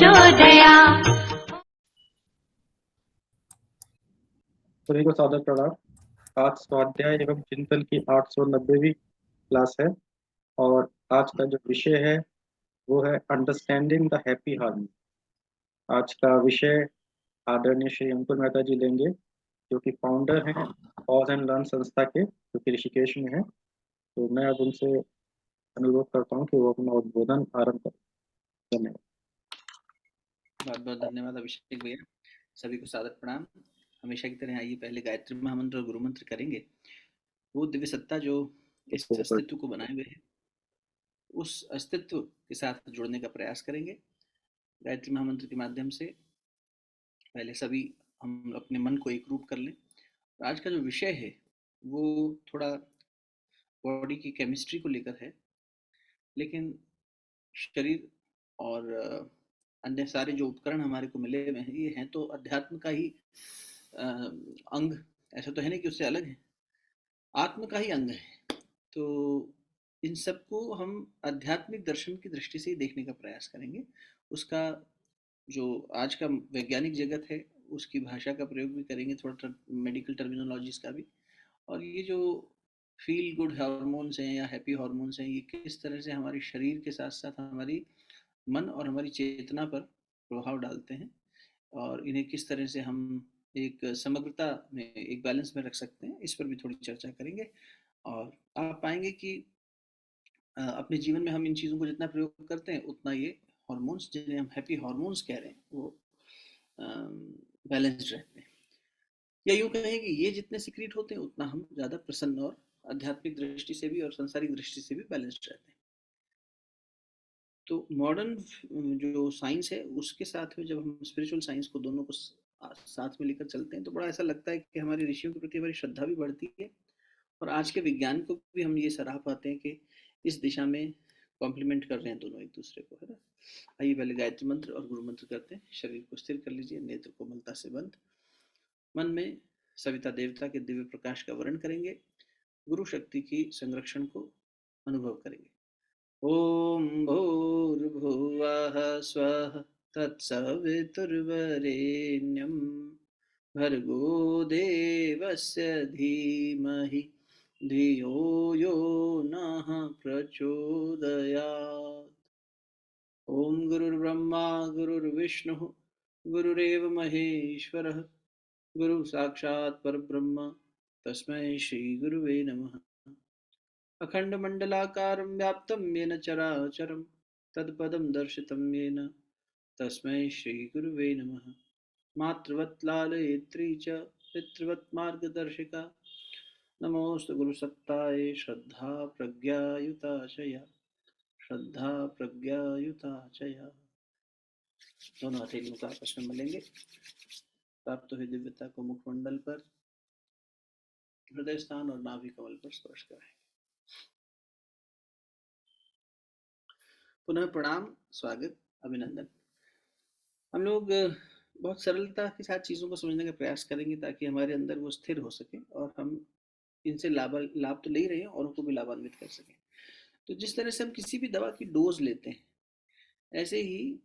प्रचोदया। सभी को सादर प्रणाम। आज स्वाध्याय एवं चिंतन की 890वीं क्लास है और आज का जो विषय है वो है अंडरस्टैंडिंग द हैप्पी हार्मनी। आज का विषय आदरणीय श्री अंकुर मेहता जी लेंगे, जो कि फाउंडर हैं पॉज एंड लर्न संस्था के, जो कि ऋषिकेश में है। तो मैं अब उनसे अनुरोध करता हूँ कि वो अपना उद्बोधन आरंभ करें। धन्यवाद। बहुत बहुत धन्यवाद अभिषेक भैया। सभी को सादर प्रणाम। हमेशा की तरह आइए पहले गायत्री महामंत्र और गुरु मंत्र करेंगे। वो दिव्य सत्ता जो इस अस्तित्व को बनाए हुए है, उस अस्तित्व के साथ जुड़ने का प्रयास करेंगे गायत्री महामंत्र के माध्यम से। पहले सभी हम अपने मन को एक रूप कर लें। आज का जो विषय है वो थोड़ा बॉडी की केमिस्ट्री को लेकर है, लेकिन शरीर और अन्य सारे जो उपकरण हमारे को मिले हुए हैं ये हैं तो अध्यात्म का ही अंग। ऐसा तो है नहीं कि उससे अलग है, आत्म का ही अंग है। तो इन सबको हम आध्यात्मिक दर्शन की दृष्टि से ही देखने का प्रयास करेंगे। उसका जो आज का वैज्ञानिक जगत है उसकी भाषा का प्रयोग भी करेंगे, थोड़ा मेडिकल टर्मिनोलॉजीज का भी। और ये जो फील गुड हार्मोन्स हैं या हैप्पी हार्मोन्स हैं, ये किस तरह से हमारे शरीर के साथ साथ हमारी मन और हमारी चेतना पर प्रभाव डालते हैं और इन्हें किस तरह से हम एक समग्रता में, एक बैलेंस में रख सकते हैं, इस पर भी थोड़ी चर्चा करेंगे। और आप पाएंगे कि अपने जीवन में हम इन चीज़ों को जितना प्रयोग करते हैं उतना ये हार्मोन्स, जिन्हें हम हैप्पी हार्मोन्स कह रहे हैं, वो बैलेंस्ड रहते हैं। या यूँ कहें कि ये जितने सिक्रीट होते हैं उतना हम ज़्यादा प्रसन्न और आध्यात्मिक दृष्टि से भी और सांसारिक दृष्टि से भी बैलेंस्ड रहते हैं। तो मॉडर्न जो साइंस है उसके साथ में जब हम स्पिरिचुअल साइंस को दोनों को साथ में लेकर चलते हैं तो बड़ा ऐसा लगता है कि हमारे ऋषियों के प्रति हमारी श्रद्धा भी बढ़ती है और आज के विज्ञान को भी हम ये सराह पाते हैं कि इस दिशा में कॉम्प्लीमेंट कर रहे हैं दोनों एक दूसरे को, है ना। आइए पहले गायत्री मंत्र और गुरु मंत्र करते हैं। शरीर को स्थिर कर लीजिए, नेत्र कोमलता से बंद। मन में सविता देवता के दिव्य प्रकाश का वर्ण करेंगे, गुरु शक्ति की संरक्षण को अनुभव करेंगे। ओम भूर्भुवः स्वः तत्सवितुर्वरेण्यं भर्गो देवस्य धीमहि धियो यो नः प्रचोदयात्। ओम गुरुर्ब्रह्मा गुरुर्विष्णुः गुरुरेव महेश्वरः गुरु साक्षात् परब्रह्म तस्मै श्री गुरुवे नमः। अखण्डमण्डलाकारं व्याप्तं येन चराचरं तत्पदं दर्शितं येन तस्मै श्रीगुरुवे नमः। मातृवत् लालयित्री च पितृवत् मार्गदर्शिका नमोऽस्तु गुरुसत्तायै श्रद्धा प्रज्ञायुताशया श्रद्धा प्रज्ञायुताशया। दोनों हथेलियों को आपस में मलेंगे। प्राप्त हुई दिव्यता को मुखमंडल पर, हृदय स्थान और नाभि कमल पर स्पर्श कराएं। पुनः प्रणाम, स्वागत, अभिनंदन। हम लोग बहुत सरलता के साथ चीज़ों को समझने का प्रयास करेंगे ताकि हमारे अंदर वो स्थिर हो सके और हम इनसे लाभ तो ले ही रहे हैं, औरों को भी लाभान्वित कर सकें। तो जिस तरह से हम किसी भी दवा की डोज लेते हैं, ऐसे ही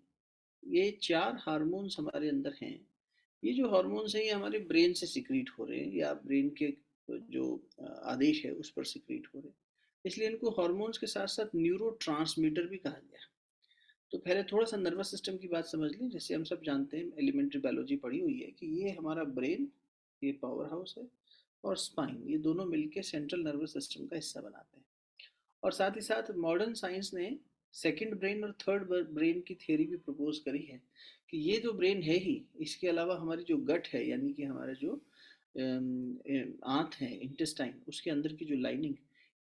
ये 4 हार्मोन्स हमारे अंदर हैं। ये जो हार्मोन्स हैं ये हमारे ब्रेन से सिक्रीट हो रहे हैं या ब्रेन के जो आदेश है उस पर सिक्रीट हो रहे हैं, इसलिए इनको हार्मोन्स के साथ साथ न्यूरोट्रांसमीटर भी कहा गया। तो पहले थोड़ा सा नर्वस सिस्टम की बात समझ लें। जैसे हम सब जानते हैं, एलिमेंट्री बायोलॉजी पढ़ी हुई है कि ये हमारा ब्रेन, ये पावर हाउस है, और स्पाइन, ये दोनों मिलके सेंट्रल नर्वस सिस्टम का हिस्सा बनाते हैं। और साथ ही साथ मॉडर्न साइंस ने सेकंड ब्रेन और थर्ड ब्रेन की थियोरी भी प्रपोज करी है कि ये जो ब्रेन है ही, इसके अलावा हमारी जो गट है, यानी कि हमारा जो आंत है, इंटेस्टाइन, उसके अंदर की जो लाइनिंग,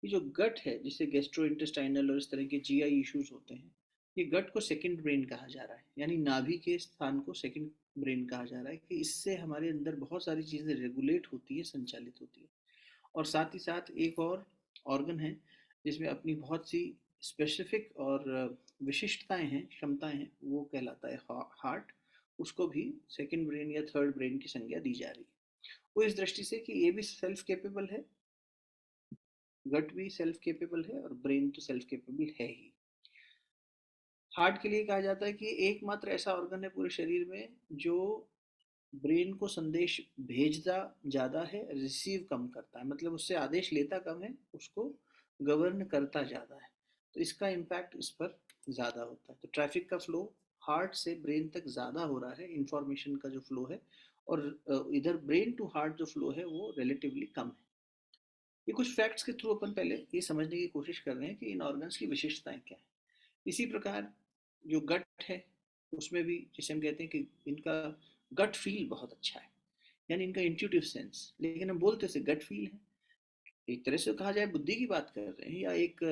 ये जो गट है जिसे गैस्ट्रो इंटेस्टाइनल और इस तरह के जीआई इश्यूज होते हैं, ये गट को सेकंड ब्रेन कहा जा रहा है, यानी नाभि के स्थान को सेकंड ब्रेन कहा जा रहा है कि इससे हमारे अंदर बहुत सारी चीज़ें रेगुलेट होती है, संचालित होती है। और साथ ही साथ एक और ऑर्गन है जिसमें अपनी बहुत सी स्पेसिफिक और विशिष्टताएं हैं, क्षमताएं हैं, वो कहलाता है हार्ट। उसको भी सेकंड ब्रेन या थर्ड ब्रेन की संज्ञा दी जा रही है। वो इस दृष्टि से कि ये भी सेल्फ केपेबल है, गट भी सेल्फ केपेबल है और ब्रेन तो सेल्फ केपेबल है ही। हार्ट के लिए कहा जाता है कि एकमात्र ऐसा ऑर्गन है पूरे शरीर में जो ब्रेन को संदेश भेजता ज़्यादा है, रिसीव कम करता है, मतलब उससे आदेश लेता कम है, उसको गवर्न करता ज़्यादा है। तो इसका इम्पैक्ट इस पर ज़्यादा होता है। तो ट्रैफिक का फ्लो हार्ट से ब्रेन तक ज़्यादा हो रहा है, इंफॉर्मेशन का जो फ्लो है, और इधर ब्रेन टू हार्ट जो फ्लो है वो रिलेटिवली कम है। ये कुछ फैक्ट्स के थ्रू अपन पहले ये समझने की कोशिश कर रहे हैं कि इन ऑर्गन्स की विशेषताएं क्या है। इसी प्रकार जो गट है उसमें भी, जैसे हम कहते हैं कि इनका गट फील बहुत अच्छा है, यानी इनका इंट्यूटिव सेंस, लेकिन हम बोलते से गट फील है। एक तरह से कहा जाए बुद्धि की बात कर रहे हैं, या एक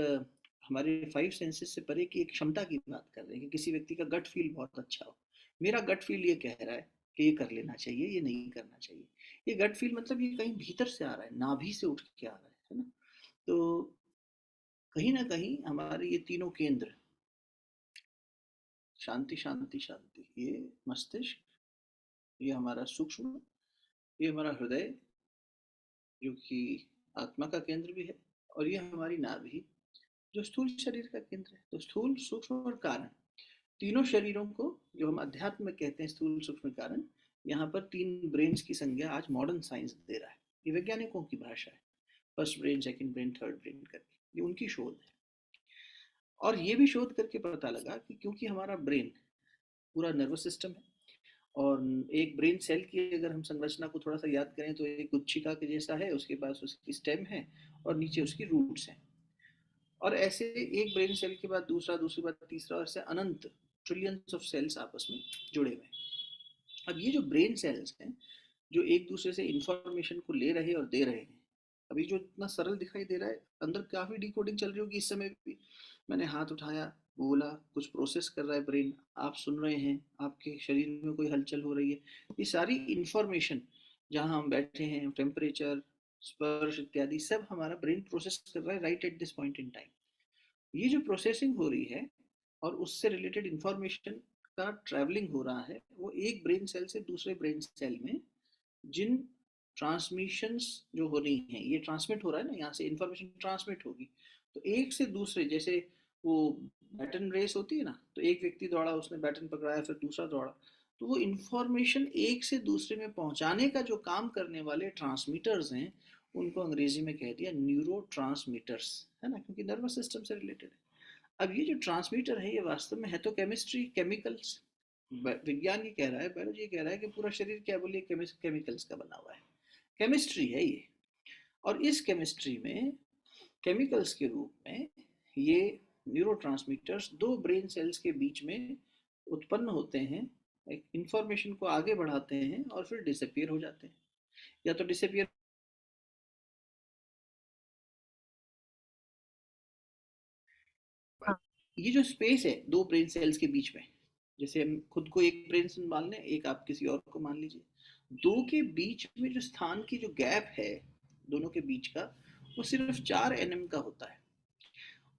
हमारे फाइव सेंसेस से परे की एक क्षमता की बात कर रहे हैं कि किसी व्यक्ति का गट फील बहुत अच्छा हो। मेरा गट फील ये कह रहा है कि ये कर लेना चाहिए, ये नहीं करना चाहिए। ये गट फील मतलब ये कहीं भीतर से आ रहा है, नाभि से उठ के आ रहा है ना। तो कहीं ना कहीं हमारे ये तीनों केंद्र, शांति शांति शांति, ये मस्तिष्क, ये हमारा सूक्ष्म, ये हमारा हृदय जो कि आत्मा का केंद्र भी है, और ये हमारी नाभि जो स्थूल शरीर का केंद्र है। तो स्थूल, सूक्ष्म और कारण, तीनों शरीरों को जो हम अध्यात्म में कहते हैं स्थूल, सूक्ष्म, कारण, यहाँ पर तीन ब्रेन्स की संज्ञा आज मॉडर्न साइंस दे रहा है। ये वैज्ञानिकों की भाषा है, first brain, second brain, third brain करके, ये उनकी शोध है। और ये भी शोध करके पता लगा कि क्योंकि हमारा ब्रेन पूरा नर्वस सिस्टम है, और एक ब्रेन सेल की अगर हम संरचना को थोड़ा सा याद करें तो एक गुच्छिका के जैसा है, उसके पास उसकी स्टेम है और नीचे उसकी रूट्स हैं। और ऐसे एक ब्रेन सेल के बाद दूसरा, दूसरी बार तीसरा, और ऐसे अनंत ट्रिलियंस ऑफ सेल्स आपस में जुड़े हुए हैं। अब ये जो ब्रेन सेल्स हैं जो एक दूसरे से इंफॉर्मेशन को ले रहे और दे रहे हैं, अभी जो इतना सरल दिखाई दे रहा है, अंदर काफी डिकोडिंग चल रही होगी इस समय भी। मैंने हाथ उठाया, बोला, कुछ प्रोसेस कर रहा है ब्रेन, आप सुन रहे हैं, आपके शरीर में कोई हलचल हो रही है, ये सारी इंफॉर्मेशन, जहाँ हम बैठे हैं, टेम्परेचर, स्पर्श इत्यादि सब हमारा ब्रेन प्रोसेस कर रहा है right at this point in time. ये जो प्रोसेसिंग हो रही है और उससे रिलेटेड इंफॉर्मेशन का ट्रैवलिंग हो रहा है, वो एक ब्रेन सेल से दूसरे ब्रेन सेल में जिन ट्रांसमिशंस जो हो रही हैं, ये ट्रांसमिट हो रहा है ना, यहाँ से इंफॉर्मेशन ट्रांसमिट होगी। तो एक से दूसरे, जैसे वो बैटन रेस होती है ना, तो एक व्यक्ति दौड़ा, उसने बैटन पकड़ाया, फिर दूसरा दौड़ा, तो वो इंफॉर्मेशन एक से दूसरे में पहुंचाने का जो काम करने वाले ट्रांसमीटर्स हैं, उनको अंग्रेजी में कह दिया न्यूरो ट्रांसमीटर्स, है ना, क्योंकि नर्वस सिस्टम से रिलेटेड है। अब ये जो ट्रांसमीटर है, ये वास्तव में है तो केमिस्ट्री, केमिकल्स, विज्ञान ये कह रहा है, बायोलॉजी ये कह रहा है कि पूरा शरीर क्या बोलिए केमिकल्स का बना हुआ है, केमिस्ट्री है ये। और इस केमिस्ट्री में केमिकल्स के रूप में ये न्यूरोट्रांसमीटर्स दो ब्रेन सेल्स के बीच में उत्पन्न होते हैं, एक इंफॉर्मेशन को आगे बढ़ाते हैं और फिर डिसअपियर हो जाते हैं, या तो डिसअपियर। ये जो स्पेस है दो ब्रेन सेल्स के बीच में, जैसे हम खुद को एक ब्रेन से मान लें, एक आप किसी और को मान लीजिए, दो के बीच में जो स्थान की जो गैप है दोनों के बीच का, वो सिर्फ 4 nm का होता है।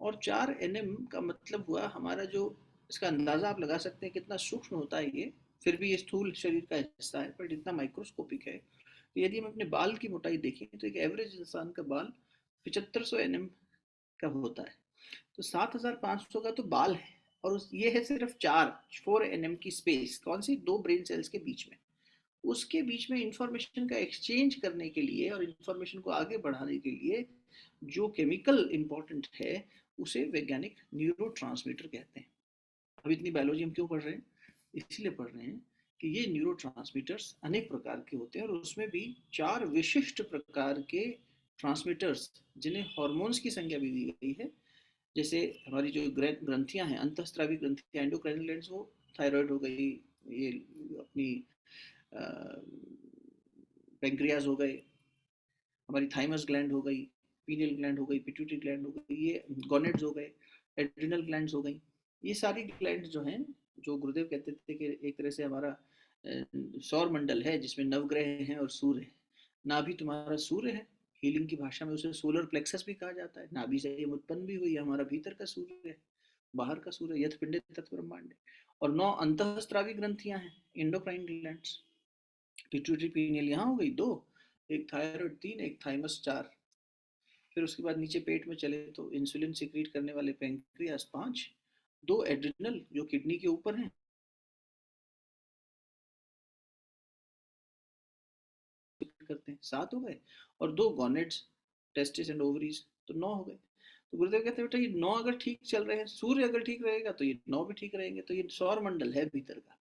और 4 nm का मतलब हुआ हमारा जो, इसका अंदाजा आप लगा सकते हैं कितना सूक्ष्म होता है ये, फिर भी ये स्थूल शरीर का हिस्सा है पर इतना माइक्रोस्कोपिक है। तो यदि हम अपने बाल की मोटाई देखें तो एक एवरेज इंसान का बाल 7500 nm का होता है। तो 7500 का तो बाल है, और ये है सिर्फ 4 4 nm की स्पेस, कौन सी, दो ब्रेन सेल्स के बीच में। उसके बीच में इंफॉर्मेशन का एक्सचेंज करने के लिए और इंफॉर्मेशन को आगे बढ़ाने के लिए जो केमिकल इंपॉर्टेंट है, उसे वैज्ञानिक न्यूरो कहते हैं। अब इतनी बायोलॉजी हम क्यों पढ़ रहे हैं? इसलिए पढ़ रहे हैं कि ये न्यूरो अनेक प्रकार के होते हैं, और उसमें भी 4 विशिष्ट प्रकार के ट्रांसमीटर्स, जिन्हें हॉर्मोन्स की संज्ञा भी दी गई है। जैसे हमारी जो ग्रंथियां हैं, अंतःस्रावी ग्रंथियां, एंडोक्राइन ग्लैंड्स, वो थायराइड हो गई, ये अपनी पेंक्रियाज हो गए, हमारी थाइमस ग्लैंड हो गई, पीनियल ग्लैंड हो गई, पिट्यूटरी ग्लैंड हो गई, ये गोनेड्स हो गए, एड्रिनल ग्लैंड्स हो गई। ये सारी ग्लैंड जो हैं, जो गुरुदेव कहते थे कि एक तरह से हमारा सौर मंडल है जिसमें नवग्रह हैं और सूर्य है। नाभि तुम्हारा सूर्य है, हीलिंग की भाषा में उसे सोलर प्लेक्सस भी कहा जाता है। नाभि से ये उत्पन्न भी हुई है, हमारा भीतर का सूर्य है, बाहर का सूर्य, यथ पिंडे तत् ब्रह्मांड। और 9 अंतःस्रावी ग्रंथियां हैं, इंडोक्राइन ग्लैंड्स। पिट्यूटरी पीनियल यहाँ हो गई 2, एक थायराइड 3, एक थाइमस 4। फिर उसके बाद नीचे पेट में चले तो इंसुलिन सिक्रीट करने वाले पेंक्रियास 5, दो एड्रिनल जो किडनी के ऊपर हैं करते हैं, 7 हो गए, और दो गॉनेड्स, टेस्टिस एंड ओवरीज, तो 9 हो गए। तो गुरुदेव कहते हैं बेटा ये 9 अगर ठीक चल रहे हैं, सूर्य अगर ठीक रहेगा तो ये 9 भी ठीक रहेंगे, तो ये सौर मंडल है भीतर का।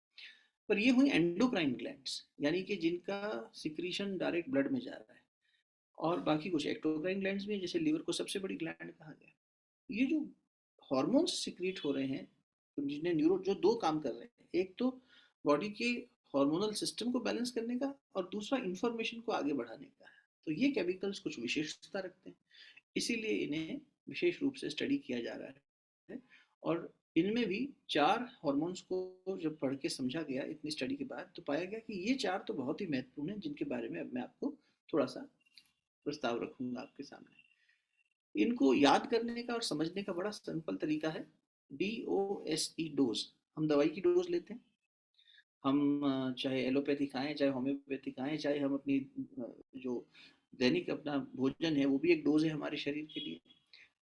पर ये हुई एंडोक्राइन ग्लैंड्स, यानी कि जिनका सिक्रीशन डायरेक्ट ब्लड में जा रहा है। और बाकी कुछ एक्टोक्राइन ग्लैंड्स भी हैं, जैसे लीवर को सबसे बड़ी ग्लैंड कहा गया। ये जो हॉर्मोन्स सिक्रीट हो रहे हैं, जिन्हें न्यूरो जो दो काम कर रहे हैं, एक तो बॉडी के हार्मोनल सिस्टम को बैलेंस करने का, और दूसरा इंफॉर्मेशन को आगे बढ़ाने का। तो ये केमिकल्स कुछ विशेषता रखते हैं, इसीलिए इन्हें विशेष रूप से स्टडी किया जा रहा है। और इनमें भी 4 हार्मोन्स को जब पढ़ के समझा गया इतनी स्टडी के बाद, तो पाया गया कि ये 4 तो बहुत ही महत्वपूर्ण हैं, जिनके बारे में अब मैं आपको थोड़ा सा प्रस्ताव रखूंगा आपके सामने। इनको याद करने का और समझने का बड़ा सिंपल तरीका है, DOSE, डोज। हम दवाई की डोज लेते हैं, हम चाहे एलोपैथी खाएं, चाहे होम्योपैथी खाएं, चाहे हम अपनी जो दैनिक अपना भोजन है वो भी एक डोज है हमारे शरीर के लिए,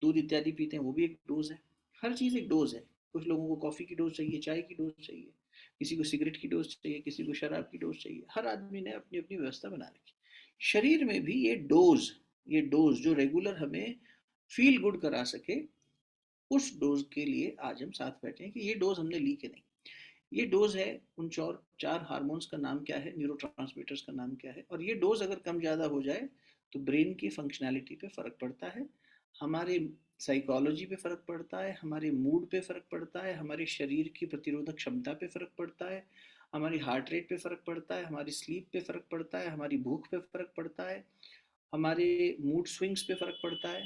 दूध इत्यादि पीते हैं वो भी एक डोज है। हर चीज़ एक डोज है। कुछ लोगों को कॉफ़ी की डोज चाहिए, चाय की डोज चाहिए, किसी को सिगरेट की डोज चाहिए, किसी को शराब की डोज चाहिए। हर आदमी ने अपनी अपनी व्यवस्था बना रखी। शरीर में भी ये डोज जो रेगुलर हमें फील गुड करा सके, उस डोज के लिए आज हम साथ बैठे हैं कि ये डोज हमने ली कि नहीं। ये डोज है, उन 4 हार्मोन्स का नाम क्या है, न्यूरोट्रांसमीटर्स का नाम क्या है, और ये डोज अगर कम ज़्यादा हो जाए तो ब्रेन की फंक्शनैलिटी पे फ़र्क पड़ता है, हमारे साइकोलॉजी पे फ़र्क पड़ता है, हमारे मूड पे फ़र्क पड़ता है, हमारे शरीर की प्रतिरोधक क्षमता पे फ़र्क पड़ता है, हमारी हार्ट रेट पे फ़र्क पड़ता है, हमारी स्लीप पे फ़र्क पड़ता है, हमारी भूख पे फ़र्क पड़ता है, हमारे मूड स्विंग्स पे फ़र्क पड़ता है।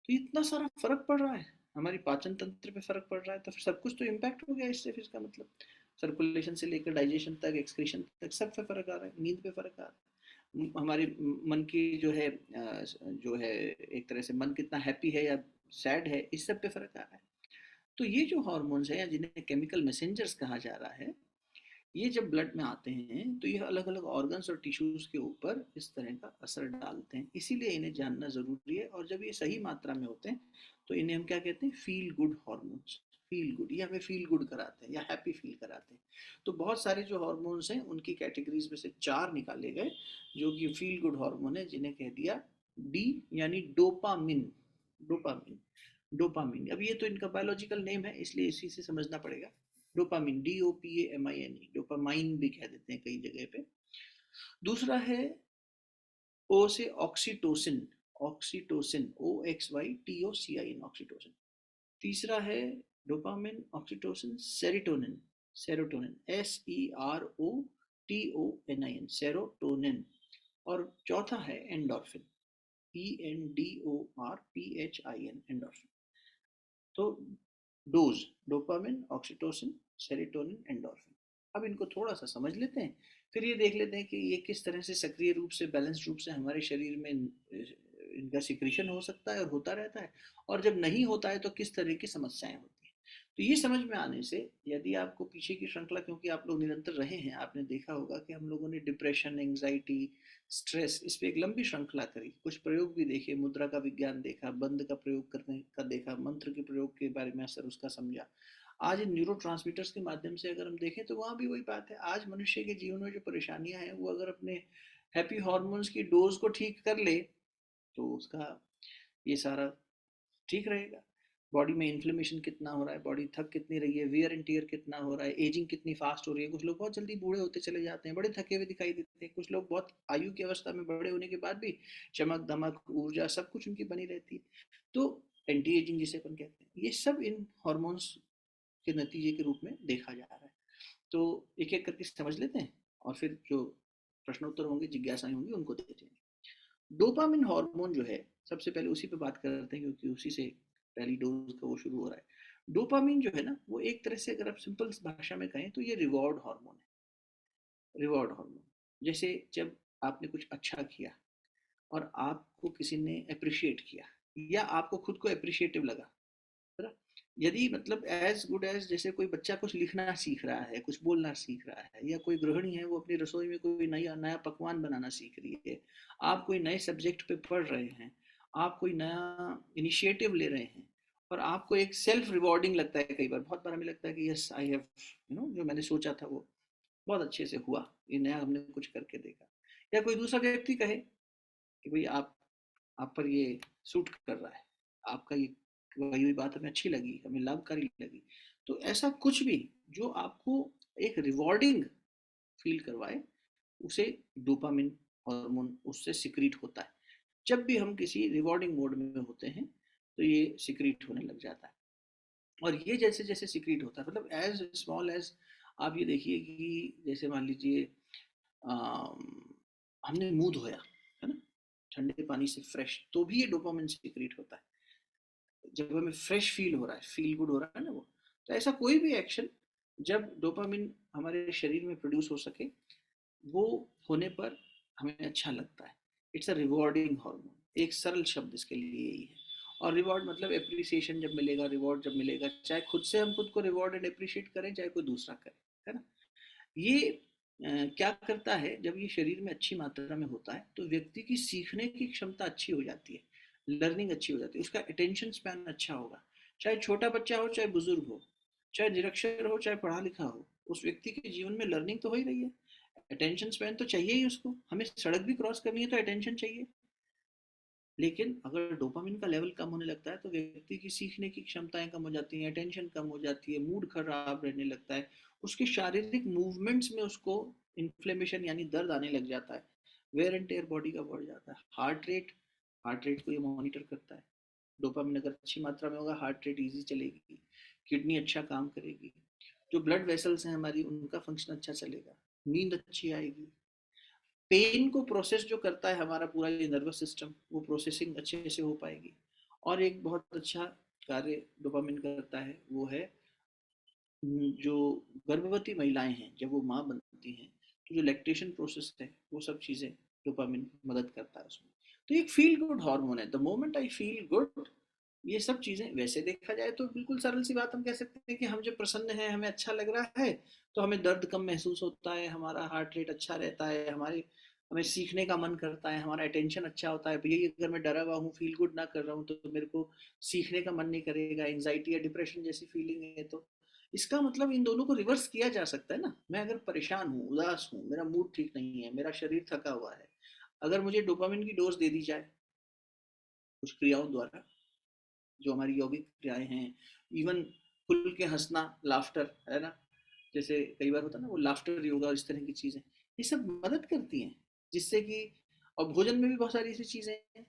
तो इतना सारा फर्क पड़ रहा है, हमारी पाचन तंत्र पे फर्क पड़ रहा है, तो फिर सब कुछ तो इम्पैक्ट हो गया इससे। फिर इसका मतलब सर्कुलेशन से लेकर डाइजेशन तक, एक्सक्रीशन तक, सब पे फर्क आ रहा है, नींद पे फर्क आ रहा है, हमारे मन की जो है एक तरह से मन कितना हैप्पी है या सैड है, इस सब पे फर्क आ रहा है। तो ये जो हॉर्मोन्स है या जिन्हें केमिकल मैसेंजर्स कहा जा रहा है, ये जब ब्लड में आते हैं तो ये अलग अलग ऑर्गन्स और टिश्यूज के ऊपर इस तरह का असर डालते हैं, इसीलिए इन्हें जानना ज़रूरी है। और जब ये सही मात्रा में होते हैं तो इन्हें हम क्या कहते हैं, feel good hormones. Feel good, ये हमें फील गुड कराते हैं या हैप्पी फील कराते हैं। तो बहुत सारे जो हॉर्मोन्स हैं उनकी कैटेगरीज में से 4 निकाले गए जो कि फील गुड हार्मोन है, जिन्हें कह दिया डी, यानी डोपामिन। डोपामिन, डोपामिन, अब ये तो इनका बायोलॉजिकल नेम है इसलिए इसी से समझना पड़ेगा। डोपामिन, DOPAMIN, डोपामाइन भी कह देते हैं कई जगह पे। दूसरा है ओ से ऑक्सीटोसिन, ऑक्सीटोसिन, OXYTOCIN, ऑक्सीटोसिन। तीसरा है dopamine, oxytocin, serotonin, serotonin, SEROTONIN, serotonin. और चौथा है एंडोर्फिन, ENDORPHIN, एंडोर्फिन। तो dose, dopamine, oxytocin, serotonin, endorphin. अब इनको थोड़ा सा समझ लेते हैं, फिर ये देख लेते हैं कि ये किस तरह से सक्रिय रूप से, बैलेंस रूप से हमारे शरीर में इनका सिक्रीशन हो सकता है और होता रहता है, और जब नहीं होता है तो किस तरह की समस्याएं होती हैं। तो ये समझ में आने से, यदि आपको पीछे की श्रृंखला, क्योंकि आप लोग निरंतर रहे हैं, आपने देखा होगा कि हम लोगों ने डिप्रेशन, एंग्जाइटी, स्ट्रेस, इस पे एक लंबी श्रृंखला करी, कुछ प्रयोग भी देखे, मुद्रा का विज्ञान देखा, बंद का प्रयोग करने का देखा, मंत्र के प्रयोग के बारे में असर उसका समझा। आज इन न्यूरो के माध्यम से अगर हम देखें तो वहाँ भी वही बात है, आज मनुष्य के जीवन में जो परेशानियां हैं वो अगर अपने हैप्पी हॉर्मोन्स की डोज को ठीक कर ले तो उसका ये सारा ठीक रहेगा। बॉडी में इन्फ्लेमेशन कितना हो रहा है, बॉडी थक कितनी रही है, वियर एंड टीयर कितना हो रहा है, एजिंग कितनी फास्ट हो रही है। कुछ लोग बहुत जल्दी बूढ़े होते चले जाते हैं, बड़े थके हुए दिखाई देते हैं। कुछ लोग बहुत आयु की अवस्था में बड़े होने के बाद भी चमक दमक ऊर्जा सब कुछ उनकी बनी रहती है। तो एंटी एजिंग जिसे अपन कहते हैं, ये सब इन हॉर्मोन्स के नतीजे के रूप में देखा जा रहा है। तो एक एक करके समझ लेते हैं और फिर जो प्रश्नोत्तर होंगे, जिज्ञासाएं होंगी, उनको देते हैं। डोपामिन हार्मोन जो है, सबसे पहले उसी पे बात करते हैं क्योंकि उसी से पहली डोज का वो शुरू हो रहा है। डोपामिन जो है ना, वो एक तरह से अगर आप सिंपल भाषा में कहें तो ये रिवॉर्ड हार्मोन है। रिवॉर्ड हार्मोन, जैसे जब आपने कुछ अच्छा किया और आपको किसी ने अप्रिशिएट किया, या आपको खुद को अप्रिशिएटिव लगा, है ना? यदि मतलब एज गुड एज, जैसे कोई बच्चा कुछ लिखना सीख रहा है, कुछ बोलना सीख रहा है, या कोई गृहिणी है वो अपनी रसोई में कोई नया नया पकवान बनाना सीख रही है, आप कोई नए सब्जेक्ट पे पढ़ रहे हैं, आप कोई नया इनिशिएटिव ले रहे हैं, और आपको एक सेल्फ रिवॉर्डिंग लगता है। कई बार, बहुत बार हमें लगता है कि यस आई हैव, जो मैंने सोचा था वो बहुत अच्छे से हुआ, ये नया हमने कुछ करके देखा। या कोई दूसरा व्यक्ति कहे कि भाई आप पर ये सूट कर रहा है, आपका ये वही हुई बात हमें अच्छी लगी, हमें लाभकारी लगी। तो ऐसा कुछ भी जो आपको एक रिवॉर्डिंग फील करवाए, उसे डोपामिन हार्मोन उससे सिक्रीट होता है। जब भी हम किसी रिवॉर्डिंग मोड में होते हैं तो ये सिक्रीट होने लग जाता है। और ये जैसे जैसे सिक्रीट होता है, मतलब एज स्मॉल एज, आप ये देखिए कि जैसे मान लीजिए हमने मुंह धोया, है ना, ठंडे पानी से फ्रेश, तो भी ये डोपामिन सिक्रीट होता है। जब हमें फ्रेश फील हो रहा है, फील गुड हो रहा है ना वो, तो ऐसा कोई भी एक्शन जब डोपामिन हमारे शरीर में प्रोड्यूस हो सके, वो होने पर हमें अच्छा लगता है। इट्स अ रिवॉर्डिंग हार्मोन, एक सरल शब्द इसके लिए यही है। और रिवॉर्ड मतलब एप्रिसिएशन जब मिलेगा, रिवॉर्ड जब मिलेगा, चाहे खुद से हम खुद को रिवॉर्ड एंड अप्रिशिएट करें, चाहे कोई दूसरा करे, है ना। ये क्या करता है, जब ये शरीर में अच्छी मात्रा में होता है तो व्यक्ति की सीखने की क्षमता अच्छी हो जाती है, लर्निंग अच्छी हो जाती है, उसका अटेंशन स्पैन अच्छा होगा। चाहे छोटा बच्चा हो, चाहे बुजुर्ग हो, चाहे निरक्षर हो, चाहे पढ़ा लिखा हो, उस व्यक्ति के जीवन में लर्निंग तो हो ही रही है। अटेंशन स्पैन तो चाहिए ही उसको, हमें सड़क भी क्रॉस करनी है तो अटेंशन चाहिए। लेकिन अगर डोपामिन का लेवल कम होने लगता है तो व्यक्ति की सीखने की क्षमताएं कम हो जाती हैं, अटेंशन कम हो जाती है, मूड खराब रहने लगता है, उसके शारीरिक मूवमेंट्स में उसको इन्फ्लेमेशन यानी दर्द आने लग जाता है, वेयर एंड टेयर बॉडी का बढ़ जाता है, हार्ट रेट को ये मॉनिटर करता है। डोपामिन अगर अच्छी मात्रा में होगा, हार्ट रेट इजी चलेगी, किडनी अच्छा काम करेगी, जो ब्लड वेसल्स हैं हमारी उनका फंक्शन अच्छा चलेगा, नींद अच्छी आएगी, पेन को प्रोसेस जो करता है हमारा पूरा ये नर्वस सिस्टम, वो प्रोसेसिंग अच्छे से हो पाएगी। और एक बहुत अच्छा कार्य डोपामिन करता है वो है, जो गर्भवती महिलाएं हैं जब वो माँ बनती हैं, तो जो लैक्टेशन प्रोसेस है वो सब चीज़ें डोपामिन मदद करता है उसमें। तो एक फील गुड हार्मोन है, the moment I feel good. ये सब चीज़ें वैसे देखा जाए तो बिल्कुल सरल सी बात, हम कह सकते हैं कि हम जब प्रसन्न हैं, हमें अच्छा लग रहा है, तो हमें दर्द कम महसूस होता है, हमारा हार्ट रेट अच्छा रहता है, हमारे हमें सीखने का मन करता है, हमारा अटेंशन अच्छा होता है। यही अगर मैं डरा हुआ हूँ, फील गुड ना कर रहा हूँ, तो मेरे को सीखने का मन नहीं करेगा, एंजाइटी या डिप्रेशन जैसी फीलिंग है। तो इसका मतलब इन दोनों को रिवर्स किया जा सकता है ना। मैं अगर परेशान हूँ, उदास हूँ, मेरा मूड ठीक नहीं है, मेरा शरीर थका हुआ है, अगर मुझे डोपामिन की डोज दे दी जाए कुछ क्रियाओं द्वारा, जो हमारी यौगिक क्रियाएं हैं, इवन खुल के हंसना, लाफ्टर, है ना, जैसे कई बार होता है ना वो लाफ्टर योगा और इस तरह की चीजें, ये सब मदद करती हैं जिससे कि, और भोजन में भी बहुत सारी ऐसी चीजें हैं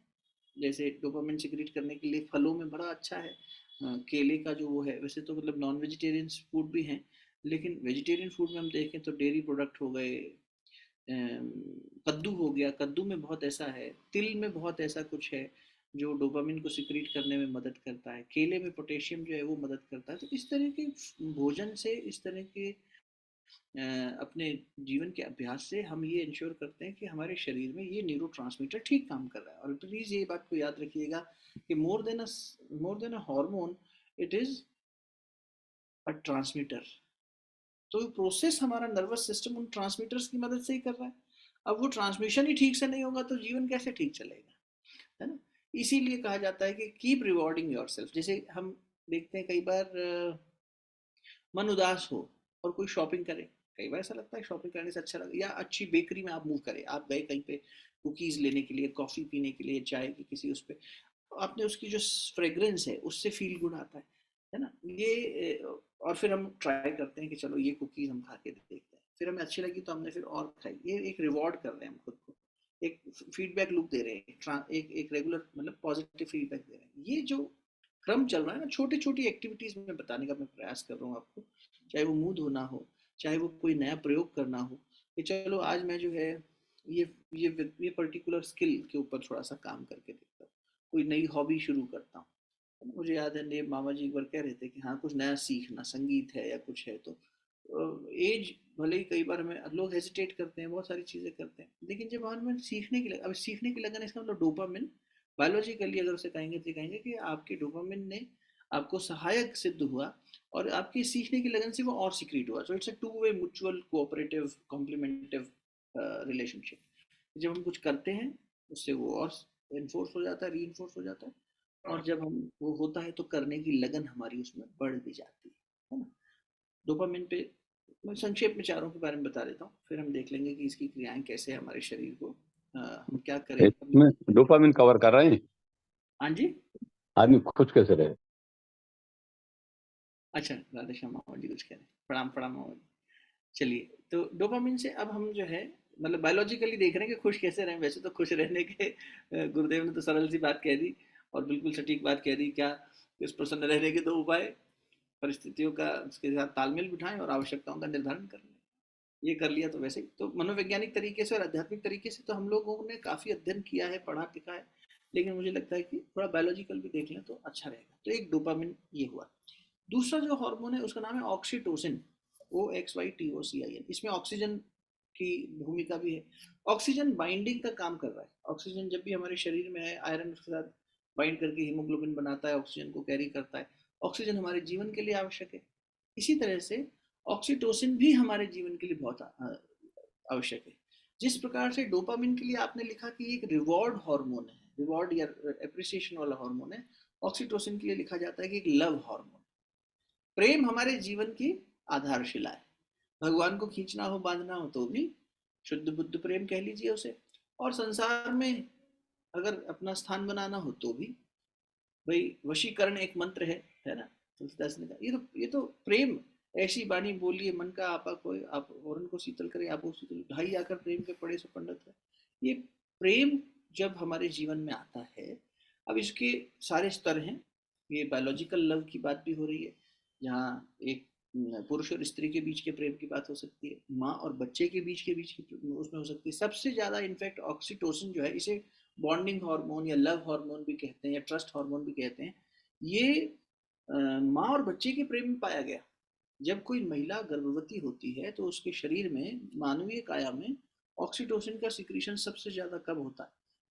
जैसे डोपामिन सिक्रीट करने के लिए फलों में बड़ा अच्छा है। केले का जो वो है, वैसे तो मतलब नॉन वेजिटेरियन फूड भी हैं, लेकिन वेजिटेरियन फूड में हम देखें तो डेयरी प्रोडक्ट हो गए, कद्दू हो गया, कद्दू में बहुत ऐसा है, तिल में बहुत ऐसा कुछ है जो डोपामिन को सिक्रीट करने में मदद करता है, केले में पोटेशियम जो है वो मदद करता है। तो इस तरह के भोजन से, इस तरह के अपने जीवन के अभ्यास से हम ये इंश्योर करते हैं कि हमारे शरीर में ये न्यूरोट्रांसमीटर ठीक काम कर रहा है। और प्लीज़ ये बात को याद रखिएगा कि more than a hormone, it is a transmitter. तो प्रोसेस हमारा नर्वस सिस्टम उन ट्रांसमीटर्स की मदद से ही कर रहा है। अब वो ट्रांसमिशन ही ठीक से नहीं होगा तो जीवन कैसे ठीक चलेगा, है ना। इसीलिए कहा जाता है कि कीप रिवॉर्डिंग योर सेल्फ। जैसे हम देखते हैं कई बार मन उदास हो और कोई शॉपिंग करे, कई बार ऐसा लगता है शॉपिंग करने से अच्छा लगे, या अच्छी बेकरी में आप मूव करें, आप गए कहीं पे कुकीज लेने के लिए, कॉफी पीने के लिए, चाय की किसी उस पे, आपने उसकी जो फ्रेग्रेंस है उससे फील गुड आता है ना। ये और फिर हम ट्राई करते हैं कि चलो ये कुकीज हम खा के देखते हैं, फिर हमें अच्छी लगी तो हमने फिर और खाई, ये एक रिवॉर्ड कर रहे हैं हम खुद को, एक फीडबैक लूप दे रहे हैं, एक रेगुलर मतलब पॉजिटिव फीडबैक दे रहे हैं। ये जो क्रम चल रहा है ना, छोटी छोटी एक्टिविटीज में बताने का मैं प्रयास कर रहा हूँ आपको, चाहे वो मुंह धोना हो, चाहे वो कोई नया प्रयोग करना हो, कि चलो आज मैं जो है ये ये पर्टिकुलर स्किल के ऊपर थोड़ा सा काम करके देखता हूँ, कोई नई हॉबी शुरू करता हूँ। मुझे याद है ने मामा जी एक बार कह रहे थे कि हाँ कुछ नया सीखना, संगीत है या कुछ है, तो एज भले ही कई बार हमें लोग हेजिटेट करते हैं, बहुत सारी चीज़ें करते हैं, लेकिन जब हमें सीखने की लग, अब सीखने की लगन, इसका मतलब डोपामिन बायोलॉजिकली अगर उसे कहेंगे तो कहेंगे कि आपके डोपामिन ने आपको सहायक सिद्ध हुआ और आपकी सीखने की लगन से वो और सिक्रीट हुआ। So it's a two way mutual cooperative complementive relationship. जब हम कुछ करते हैं उससे वो और इन्फोर्स हो जाता है, री इन्फोर्स हो जाता है, और जब हम वो होता है तो करने की लगन हमारी उसमें बढ़ भी जाती है ना। डोपामिन पे मैं संक्षेप में चारों के बारे में बता देता हूँ, फिर हम देख लेंगे कि इसकी क्रियाएं कैसे हमारे शरीर को हम क्या करें अभी। इसमें डोपामिन कवर कर रहे हैं। हाँ जी। आदमी खुश कैसे रहे। अच्छा, राधे श्याम मामा जी कुछ कह रहे हैं, प्रणाम प्रणाम मामा जी। चलिए, तो डोपामिन से अब हम जो है मतलब बायोलॉजिकली देख रहे हैं कि खुश कैसे रहें। वैसे तो खुश रहने के गुरुदेव ने तो सरल सी बात कह दी और बिल्कुल सटीक बात कह दी। क्या इस प्रसन्न रहने के दो उपाय, परिस्थितियों का उसके साथ तालमेल बिठाएं और आवश्यकताओं का निर्धारण कर लें। ये कर लिया तो वैसे ही तो मनोवैज्ञानिक तरीके से और आध्यात्मिक तरीके से तो हम लोगों ने काफ़ी अध्ययन किया है, पढ़ा लिखा है, लेकिन मुझे लगता है कि थोड़ा बायोलॉजिकल भी देख लें तो अच्छा रहेगा। तो एक डोपामिन ये हुआ। दूसरा जो हार्मोन है उसका नाम है ऑक्सीटोसिन, OXYTOCIN। इसमें ऑक्सीजन की भूमिका भी है। ऑक्सीजन बाइंडिंग का काम कर रहा है। ऑक्सीजन जब भी हमारे शरीर में है, आयरन उसके साथ बाइंड करके हीमोग्लोबिन बनाता है, ऑक्सीजन को कैरी करता है। ऑक्सीजन हमारे जीवन के लिए आवश्यक है। इसी तरह से ऑक्सीटोसिन भी हमारे जीवन के लिए बहुत आवश्यक है। जिस प्रकार से डोपामिन के लिए आपने लिखा कि एक रिवॉर्ड हार्मोन है, रिवॉर्ड या एप्रिसिएशन वाला हार्मोन है, ऑक्सीटोसिन के लिए लिखा जाता है कि एक लव हार्मोन। प्रेम हमारे जीवन की आधारशिला है। भगवान को खींचना हो बांधना हो तो भी शुद्ध बुद्ध प्रेम कह लीजिए उसे, और संसार में अगर अपना स्थान बनाना हो तो भी भाई वशीकरण एक मंत्र है ना। तुलसीदास ने कहा ये तो प्रेम, ऐसी बाणी बोलिए मन का आपा कोई, आप और उनको शीतल करे आप शीतल, ढाई आकर प्रेम के पड़े सो पंडित है। ये प्रेम जब हमारे जीवन में आता है, अब इसके सारे स्तर हैं। ये बायोलॉजिकल लव की बात भी हो रही है, जहाँ एक पुरुष और स्त्री के बीच के प्रेम की बात हो सकती है, माँ और बच्चे के बीच की उसमें हो सकती है। सबसे ज्यादा इनफैक्ट ऑक्सीटोसिन जो है, इसे बॉन्डिंग हार्मोन या लव हार्मोन भी कहते हैं या ट्रस्ट हार्मोन भी कहते हैं। ये माँ और बच्चे के प्रेम में पाया गया। जब कोई महिला गर्भवती होती है तो उसके शरीर में, मानवीय काया में, ऑक्सीटोसिन का सिक्रीशन सबसे ज्यादा कब होता है?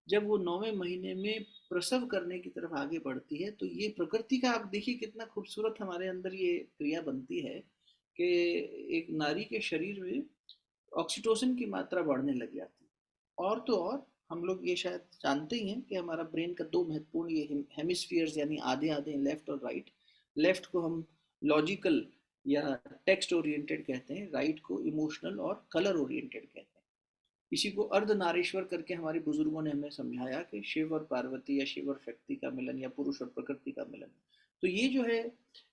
जब वो 9वें महीने में प्रसव करने की तरफ आगे बढ़ती है। तो ये प्रकृति का, आप देखिए कितना खूबसूरत हमारे अंदर ये क्रिया बनती है कि एक नारी के शरीर में ऑक्सीटोसिन की मात्रा बढ़ने लग जाती है। और तो और हम लोग ये शायद जानते ही हैं कि हमारा ब्रेन का दो महत्वपूर्ण ये हेमिस्फीयर्स यानी आधे आधे, लेफ्ट और राइट। लेफ्ट को हम लॉजिकल या टेक्स्ट ओरिएंटेड कहते हैं, राइट को इमोशनल और कलर ओरिएंटेड कहते हैं। इसी को अर्धनारीश्वर करके हमारे बुजुर्गों ने हमें समझाया कि शिव और पार्वती या शिव और शक्ति का मिलन या पुरुष और प्रकृति का मिलन। तो ये जो है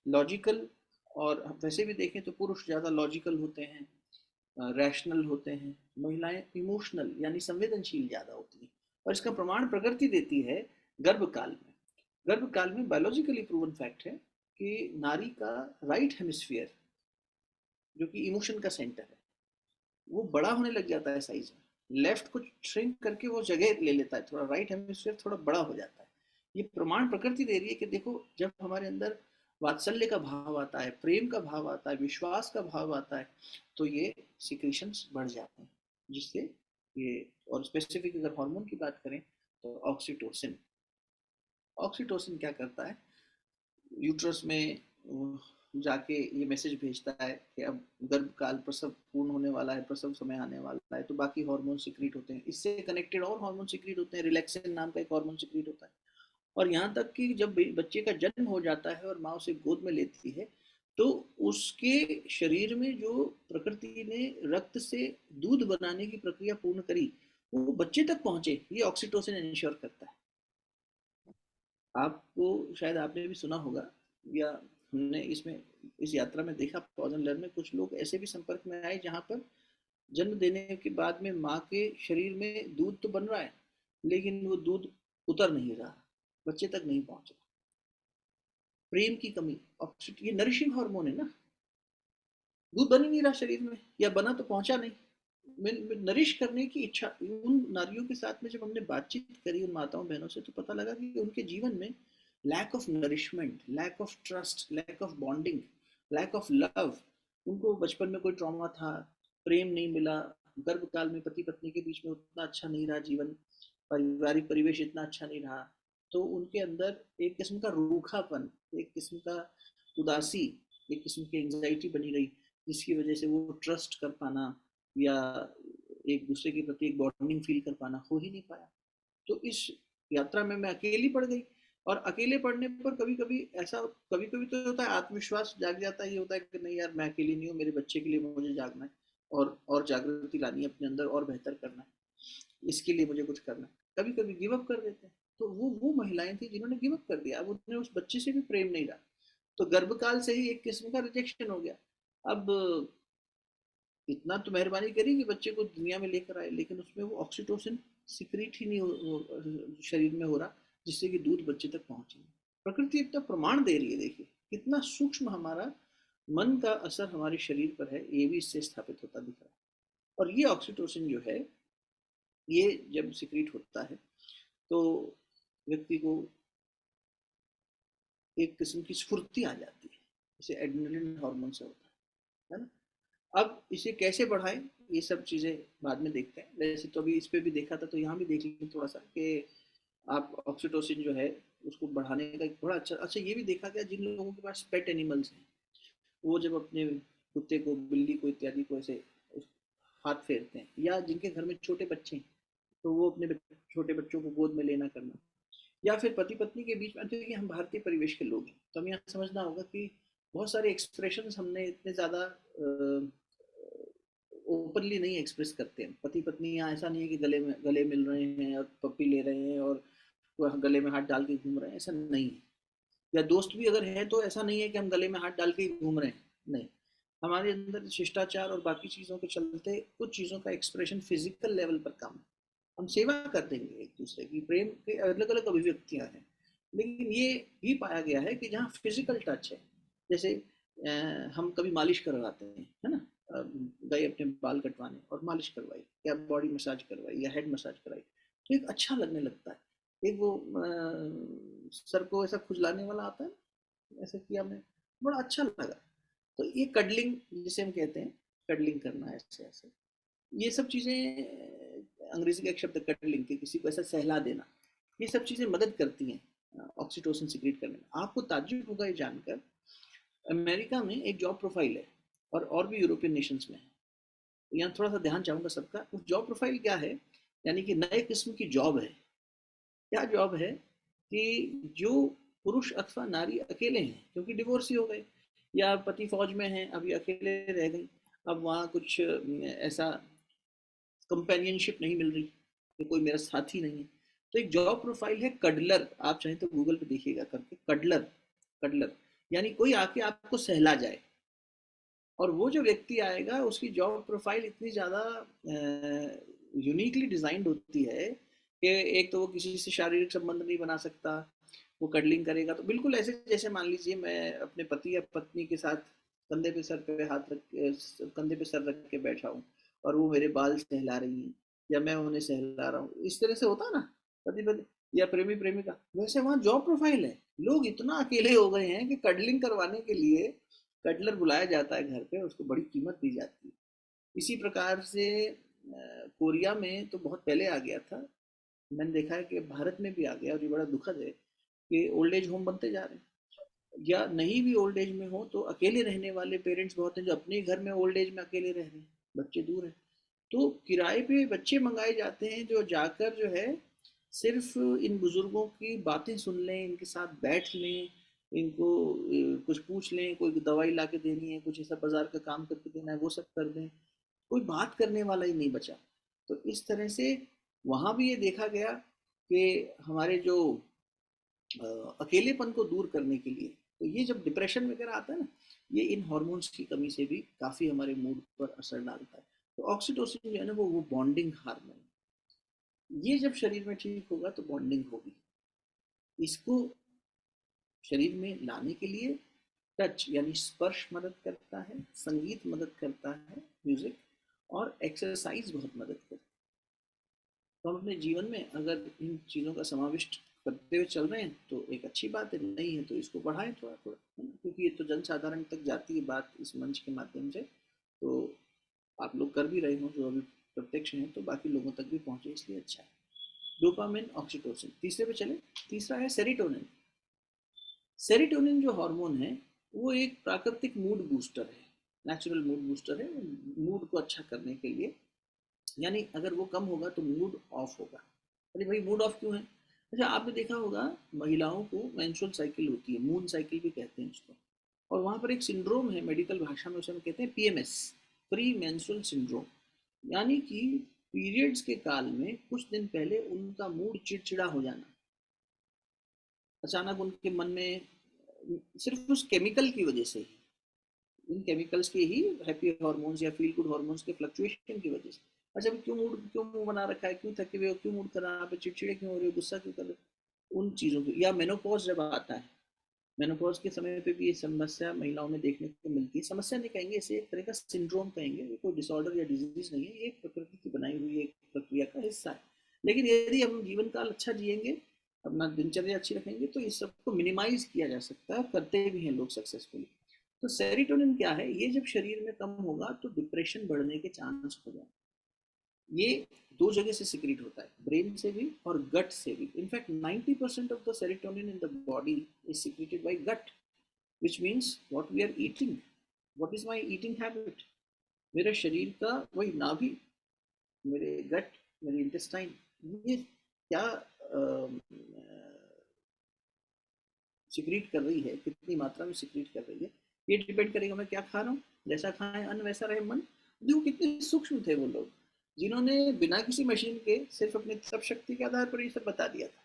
लॉजिकल, और वैसे भी देखें तो पुरुष ज़्यादा लॉजिकल होते हैं, रैशनल होते हैं, महिलाएं इमोशनल यानी संवेदनशील ज़्यादा होती हैं। और इसका प्रमाण प्रकृति देती है गर्भकाल में। गर्भकाल में बायोलॉजिकली प्रूवन फैक्ट है कि नारी का राइट हेमिस्फीयर, जो कि इमोशन का सेंटर है, वो बड़ा होने लग जाता है साइज में। लेफ्ट को श्रिंक करके वो जगह ले लेता है थोड़ा, राइट हेमिस्फीयर थोड़ा बड़ा हो जाता है। ये प्रमाण प्रकृति दे रही है कि देखो, जब हमारे अंदर वात्सल्य का भाव आता है, प्रेम का भाव आता है, विश्वास का भाव आता है, तो ये सिक्रीशंस बढ़ जाते हैं, जिससे ये, और स्पेसिफिक अगर हार्मोन की बात करें तो ऑक्सीटोसिन। ऑक्सीटोसिन क्या करता है, यूट्रस में जाके ये मैसेज भेजता है कि अब गर्भकाल, प्रसव पूर्ण होने वाला है, प्रसव समय आने वाला है। तो बाकी हार्मोन सिक्रीट होते हैं, इससे कनेक्टेड और हार्मोन सिक्रीट होते हैं। रिलैक्सिन नाम का एक हार्मोन सिक्रीट होता है। और यहाँ तक कि जब बच्चे का जन्म हो जाता है और माँ उसे गोद में लेती है, तो उसके शरीर में जो प्रकृति ने रक्त से दूध बनाने की प्रक्रिया पूर्ण करी, वो बच्चे तक पहुंचे, ये ऑक्सीटोसिन इंश्योर करता है। आपको शायद आपने भी सुना होगा, या हमने इसमें इस यात्रा में देखा, पॉजन लर्न में कुछ लोग ऐसे भी संपर्क में आए जहाँ पर जन्म देने के बाद में माँ के शरीर में दूध तो बन रहा है, लेकिन वो दूध उतर नहीं रहा, बच्चे तक नहीं पहुंच रहा। प्रेम की कमी, ऑक्सीटोसिन ये नरिशिंग हार्मोन है ना। दूध बन ही नहीं रहा शरीर में, या बना तो पहुंचा नहीं। नरिश करने की इच्छा, उन नारियों के साथ में जब हमने बातचीत करी उन माताओं बहनों से, तो पता लगा कि उनके जीवन में lack of nourishment, lack of trust, lack of bonding, lack of love. उनको बचपन में कोई ट्रॉमा था, प्रेम नहीं मिला, गर्भकाल में पति पत्नी के बीच में उतना अच्छा नहीं रहा जीवन, पारिवारिक परिवेश इतना अच्छा नहीं रहा। तो उनके अंदर एक किस्म का रूखापन, एक किस्म का उदासी, एक किस्म की एंग्जाइटी बनी रही, जिसकी वजह से वो ट्रस्ट कर पाना या एक दूसरे के प्रति एक बॉन्डिंग फील कर पाना हो ही नहीं पाया। तो इस यात्रा में मैं अकेली पड़ गई। और अकेले पढ़ने पर कभी कभी ऐसा, कभी कभी तो होता है आत्मविश्वास जाग जाता है, ये होता है कि नहीं यार मैं अकेली नहीं हूँ, मेरे बच्चे के लिए मुझे जागना है और जागृति लानी है अपने अंदर और बेहतर करना है, इसके लिए मुझे कुछ करना है। कभी कभी गिव अप कर देते हैं। तो वो महिलाएं थी जिन्होंने गिव अप कर दिया, अब उन्हें उस बच्चे से भी प्रेम नहीं रहा, तो गर्भकाल से ही एक किस्म का रिजेक्शन हो गया। अब इतना तो मेहरबानी करी कि बच्चे को दुनिया में लेकर आए, लेकिन उसमें वो ऑक्सीटोसिन सिक्रीट ही नहीं शरीर में हो रहा जिससे कि दूध बच्चे तक पहुंचे। प्रकृति इतना प्रमाण दे रही है, देखिए कितना सूक्ष्म हमारा मन का असर हमारे शरीर पर है, ये भी इससे स्थापित होता दिख रहा है। और ये ऑक्सीटोसिन जो है, ये जब सिक्रीट होता है तो व्यक्ति को एक किस्म की स्फूर्ति आ जाती है, जैसे एड्रेनलिन हार्मोन से होता है ना। अब इसे कैसे बढ़ाएं, ये सब चीज़ें बाद में देखते हैं। वैसे तो अभी इस पे भी देखा था, तो यहाँ भी देख लीजिए थोड़ा सा कि आप ऑक्सीटोसिन जो है उसको बढ़ाने का एक बड़ा अच्छा ये भी देखा गया, जिन लोगों के पास पेट एनिमल्स हैं वो जब अपने कुत्ते को, बिल्ली को इत्यादि को ऐसे हाथ फेरते हैं, या जिनके घर में छोटे बच्चे हैं तो वो अपने छोटे बच्चों को गोद में लेना करना, या फिर पति पत्नी के बीच में, क्योंकि हम भारतीय परिवेश के लोग हैं तो हमें यहाँ समझना होगा कि बहुत सारे एक्सप्रेशंस हमने इतने ज़्यादा ओपनली नहीं एक्सप्रेस करते हैं। पति पत्नी यहाँ ऐसा नहीं है कि गले मिल रहे हैं और पप्पी ले रहे हैं और गले में हाथ डाल के घूम रहे हैं, ऐसा नहीं है। या दोस्त भी अगर है तो ऐसा नहीं है कि हम गले में हाथ डाल के घूम रहे हैं, नहीं। हमारे अंदर शिष्टाचार और बाकी चीज़ों के चलते कुछ चीज़ों का एक्सप्रेशन फिजिकल लेवल पर कम है। हम सेवा कर देंगे एक दूसरे की, प्रेम के अलग अलग अभिव्यक्तियां हैं, लेकिन ये भी पाया गया है कि जहाँ फिजिकल टच है, जैसे हम कभी मालिश करवाते हैं, है ना, गए अपने बाल कटवाने और मालिश करवाई, या बॉडी मसाज करवाई, या हेड मसाज कराई, तो एक अच्छा लगने लगता है। एक वो सर को ऐसा खुजलाने वाला आता है, ऐसा किया हमने, बड़ा अच्छा लगा। तो ये कडलिंग जिसे हम कहते हैं, कडलिंग करना ऐसे ऐसे, ये सब चीज़ें, अंग्रेजी का एक शब्द कडलिंग के, किसी को ऐसा सहला देना, ये सब चीज़ें मदद करती हैं ऑक्सीटोसिन सिक्रीट करने में। आपको ताज्जुब होगा ये जानकर, अमेरिका में एक जॉब प्रोफाइल है और भी यूरोपियन नेशंस में है। तो यहाँ थोड़ा सा ध्यान चाहूँगा सबका। उस जॉब प्रोफाइल क्या है, यानी कि नए किस्म की जॉब है। क्या जॉब है कि जो पुरुष अथवा नारी अकेले हैं क्योंकि डिवोर्स ही हो गए, या पति फौज में हैं अभी अकेले रह गई, अब वहाँ कुछ ऐसा कंपेनियनशिप नहीं मिल रही कि कोई मेरा साथी नहीं है, तो एक जॉब प्रोफाइल है कडलर। आप चाहें तो गूगल पे देखिएगा करके, कडलर। कडलर यानी कोई आके आपको सहला जाए, और वो जो व्यक्ति आएगा उसकी जॉब प्रोफाइल इतनी ज़्यादा यूनिकली डिजाइंड होती है कि एक तो वो किसी से शारीरिक संबंध नहीं बना सकता, वो कडलिंग करेगा तो बिल्कुल ऐसे जैसे मान लीजिए मैं अपने पति या पत्नी के साथ कंधे पे सर पे हाथ रख कंधे पे सर रख के बैठा हूँ और वो मेरे बाल सहला रही हैं, या मैं उन्हें सहला रहा हूँ, इस तरह से होता है ना पति पत्नी या प्रेमी प्रेमिका, वैसे वहाँ जॉब प्रोफाइल है। लोग इतना अकेले हो गए हैं कि कडलिंग करवाने के लिए कडलर बुलाया जाता है घर पे, उसको बड़ी कीमत दी जाती है। इसी प्रकार से कोरिया में तो बहुत पहले आ गया था, मैंने देखा है कि भारत में भी आ गया, और ये बड़ा दुखद है कि ओल्ड एज होम बनते जा रहे हैं, या नहीं भी ओल्ड एज में हो तो अकेले रहने वाले पेरेंट्स बहुत हैं जो अपने घर में ओल्ड एज में अकेले रह रहे हैं, बच्चे दूर हैं, तो किराए पे बच्चे मंगाए जाते हैं जो जाकर जो है सिर्फ इन बुजुर्गों की बातें सुन लें, इनके साथ बैठ लें, इनको कुछ पूछ लें, कोई दवाई ला के देनी है, कुछ ऐसा बाजार का काम करके देना है, वो सब कर दें, कोई बात करने वाला ही नहीं बचा। तो इस तरह से वहाँ भी ये देखा गया कि हमारे जो अकेलेपन को दूर करने के लिए, तो ये जब डिप्रेशन वगैरह आता है ना, ये इन हॉर्मोन्स की कमी से भी काफ़ी हमारे मूड पर असर डालता है। तो ऑक्सीटोसिन जो है ना वो बॉन्डिंग हार्मोन, ये जब शरीर में ठीक होगा तो बॉन्डिंग होगी। इसको शरीर में लाने के लिए टच यानी स्पर्श मदद करता है, संगीत मदद करता है, म्यूजिक, और एक्सरसाइज बहुत मदद करता है। तो हम अपने जीवन में अगर इन चीज़ों का समाविष्ट करते हुए चल रहे हैं तो एक अच्छी बात है, नहीं है तो इसको बढ़ाएं थोड़ा थोड़ा, क्योंकि ये तो जनसाधारण तक जाती है बात इस मंच के माध्यम से, तो आप लोग कर भी रहे हो जो अभी प्रत्यक्ष हैं, तो बाकी लोगों तक भी पहुंचे, इसलिए अच्छा है। Dopamine, oxytocin. तीसरे पे चले, तीसरा है सेरोटोनिन। सेरोटोनिन जो हार्मोन है वो एक प्राकृतिक मूड बूस्टर है, नेचुरल मूड बूस्टर है, मूड को अच्छा करने के लिए। यानी अगर वो कम होगा तो मूड ऑफ होगा। अरे भाई मूड ऑफ क्यों है? अच्छा, आपने देखा होगा महिलाओं को मेंस्ट्रुअल साइकिल होती है, मून साइकिल भी कहते हैं उसको, और वहाँ पर एक सिंड्रोम है मेडिकल भाषा में, उसे हम कहते हैं पीएमएस, प्री मेंस्ट्रुअल सिंड्रोम। यानी कि पीरियड्स के काल में कुछ दिन पहले उनका मूड चिड़चिड़ा हो जाना, अचानक उनके मन में सिर्फ उस केमिकल की वजह से, इन केमिकल्स के ही हैप्पी हार्मोन्स या फील गुड हार्मोन्स के फ्लक्चुएशन की वजह से, अच्छा क्यों मूड, क्यों मुंह बना रखा है, क्यों थके हुए हो, क्यों मूड खराब है, चिड़चिड़े क्यों हो रहे हो, गुस्सा क्यों कर रहे हो, उन चीज़ों की। या मेनोपॉज जब आता है, मेनोपॉज के समय पे भी ये समस्या महिलाओं में देखने को मिलती है। समस्या नहीं कहेंगे इसे, एक तरह का सिंड्रोम कहेंगे, ये कोई डिसऑर्डर या डिजीज नहीं है, ये प्रकृति की बनाई हुई एक प्रक्रिया का हिस्सा है। लेकिन यदि हम जीवन काल अच्छा जिएंगे, अपना दिनचर्या अच्छी रखेंगे, तो इस सबको मिनिमाइज किया जा सकता है, और करते भी हैं लोग सक्सेसफुली। तो सेरोटोनिन क्या है, ये जब शरीर में कम होगा तो डिप्रेशन बढ़ने के चांस हो जाए। ये दो जगह से सिक्रीट होता है, ब्रेन से भी और गट से भी। In fact 90% of the serotonin in the body is secreted by gut, which means what we are eating, what is my eating habit, मेरे शरीर का वही नाभि, मेरे गट, मेरे इंटेस्टाइन, ये क्या सिक्रीट कर रही है, कितनी मात्रा में सिक्रीट कर रही है, ये डिपेंड करेगा मैं क्या खा रहा हूँ। जैसा खाएं अन्न वैसा रहे मन। देखो कितने सूक्ष्म थे वो लोग, जिन्होंने बिना किसी मशीन के सिर्फ अपनी तप शक्ति के आधार पर ये सब बता दिया था।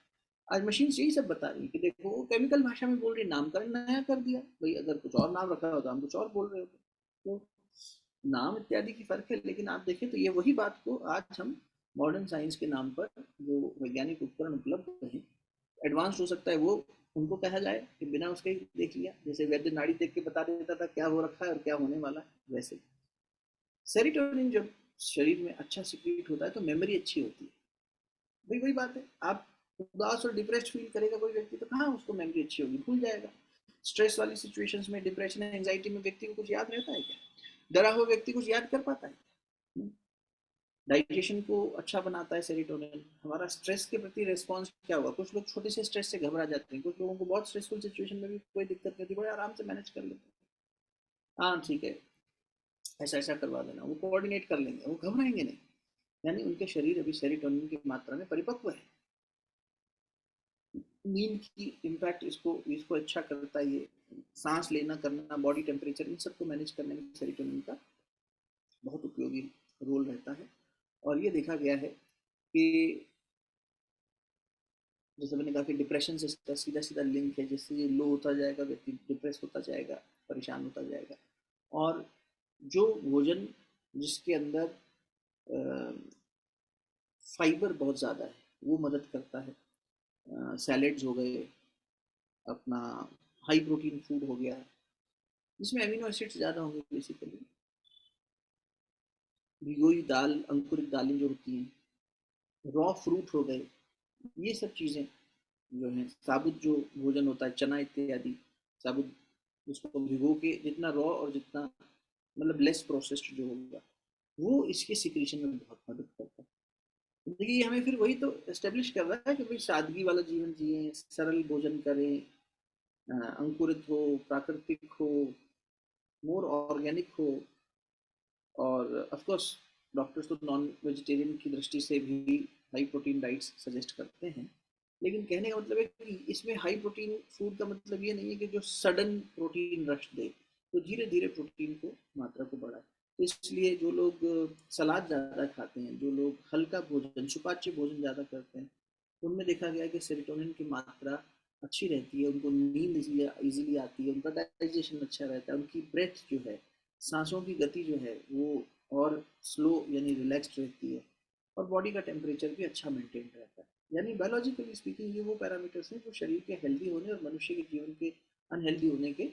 आज मशीन यही सब बता रही है कि देखो वो केमिकल भाषा में बोल रही, नामकरण नया कर दिया भाई, अगर कुछ और नाम रखा होता हम कुछ और बोल रहे होते। तो नाम इत्यादि की फर्क है, लेकिन आप देखें तो ये वही बात को आज हम मॉडर्न साइंस के नाम पर जो वैज्ञानिक उपकरण उपलब्ध हैं, एडवांस हो सकता है वो उनको कहा जाए कि बिना उसके ही देख लिया, जैसे वैद्य नाड़ी देख के बता देता था क्या हो रखा है और क्या होने वाला है। वैसे सेरोटोनिन जब शरीर में अच्छा सिक्रीट होता है तो मेमोरी अच्छी होती है। भाई वही बात है, आप उदास और डिप्रेस्ड फील करेगा कोई व्यक्ति तो कहाँ उसको मेमोरी अच्छी होगी, भूल जाएगा। स्ट्रेस वाली सिचुएशंस में, डिप्रेशन एंजाइटी में व्यक्ति को कुछ याद रहता है क्या? डरा हुआ व्यक्ति कुछ याद कर पाता है? डाइजेशन को अच्छा बनाता है सेरोटोनिन। हमारा स्ट्रेस के प्रति रिस्पॉन्स क्या होगा, कुछ लोग छोटे से स्ट्रेस से घबरा जाते हैं, कुछ लोगों को बहुत स्ट्रेसफुल सिचुएशन में भी कोई दिक्कत नहीं होती, बड़े आराम से मैनेज कर लेते हैं। हाँ ठीक है, ऐसा ऐसा करवा देना, वो कोऑर्डिनेट कर लेंगे, वो घबराएंगे नहीं। यानी उनके शरीर अभी सेरोटोनिन की मात्रा में परिपक्व है। नींद की इम्पैक्ट इसको इसको अच्छा करता है, ये सांस लेना करना, बॉडी टेम्परेचर, इन सबको मैनेज करने में सेरोटोनिन का बहुत उपयोगी रोल रहता है। और ये देखा गया है कि जैसे मैंने कहा कि डिप्रेशन से इसका सीधा सीधा लिंक है, जैसे ये लो होता जाएगा व्यक्ति डिप्रेस होता जाएगा, परेशान होता जाएगा। और जो भोजन जिसके अंदर फाइबर बहुत ज़्यादा है वो मदद करता है। सैलेड्स हो गए, अपना हाई प्रोटीन फूड हो गया जिसमें अमीनो एसिड्स ज़्यादा होंगे बेसिकली, भिगोई हुई दाल, अंकुरित दालें जो होती हैं, रॉ फ्रूट हो गए, ये सब चीज़ें जो हैं, साबुत जो भोजन होता है, चना इत्यादि साबुत, उसको भिगो के जितना रॉ और जितना मतलब लेस प्रोसेस्ड जो होगा वो इसके सिक्रीशन में बहुत मदद करता है। देखिए ये हमें फिर वही तो एस्टेब्लिश कर रहा है कि भाई सादगी वाला जीवन जिए, सरल भोजन करें, अंकुरित हो, प्राकृतिक हो, मोर ऑर्गेनिक हो। और ऑफ कोर्स डॉक्टर्स तो नॉन वेजिटेरियन की दृष्टि से भी हाई प्रोटीन डाइट्स सजेस्ट करते हैं, लेकिन कहने का मतलब है कि इसमें हाई प्रोटीन फूड का मतलब ये नहीं है कि जो सडन प्रोटीन रश दे, तो धीरे धीरे प्रोटीन को मात्रा को बढ़ाए। तो इसलिए जो लोग सलाद ज़्यादा खाते हैं, जो लोग हल्का भोजन, सुपाच्य भोजन ज़्यादा करते हैं, उनमें देखा गया कि सेरोटोनिन की मात्रा अच्छी रहती है, उनको नींद इजीली आती है, उनका डाइजेशन अच्छा रहता है, उनकी ब्रेथ जो है, सांसों की गति जो है वो और स्लो यानी रिलैक्स्ड रहती है, और बॉडी का टेम्परेचर भी अच्छा मेंटेन रहता है। यानी बायोलॉजिकली स्पीकिंग ये वो पैरामीटर्स हैं जो शरीर के हेल्दी होने और मनुष्य के जीवन के अनहेल्दी होने के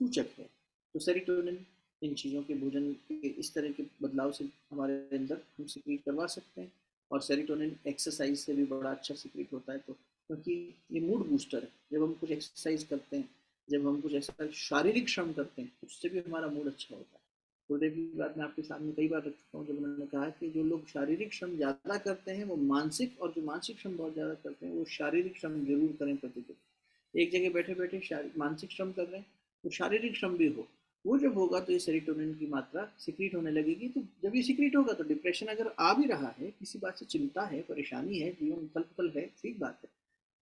सूचक है। तो सेरोटोनिन इन चीज़ों के, भोजन के इस तरह के बदलाव से हमारे अंदर हम सिक्रीट करवा सकते हैं। और सेरोटोनिन एक्सरसाइज से भी बड़ा अच्छा सिक्रीट होता है, तो क्योंकि ये मूड बूस्टर है। जब हम कुछ एक्सरसाइज करते हैं, जब हम कुछ ऐसा शारीरिक श्रम करते हैं, उससे भी हमारा मूड अच्छा होता है। गुरुदेव की बात मैं आपके सामने कई बार रख चुका हूँ, जब उन्होंने कहा कि जो लोग शारीरिक श्रम ज़्यादा करते हैं वो मानसिक, और जो मानसिक श्रम बहुत ज़्यादा करते हैं वो शारीरिक श्रम जरूर करें प्रतिदिन। एक जगह बैठे बैठे मानसिक श्रम कर रहे हैं तो शारीरिक श्रम भी हो, वो जब होगा तो ये सेरोटोनिन की मात्रा सिक्रीट होने लगेगी। तो जब ये सिक्रीट होगा तो डिप्रेशन अगर आ भी रहा है, किसी बात से चिंता है, परेशानी है, जीवन उथल पुथल है, ठीक बात है,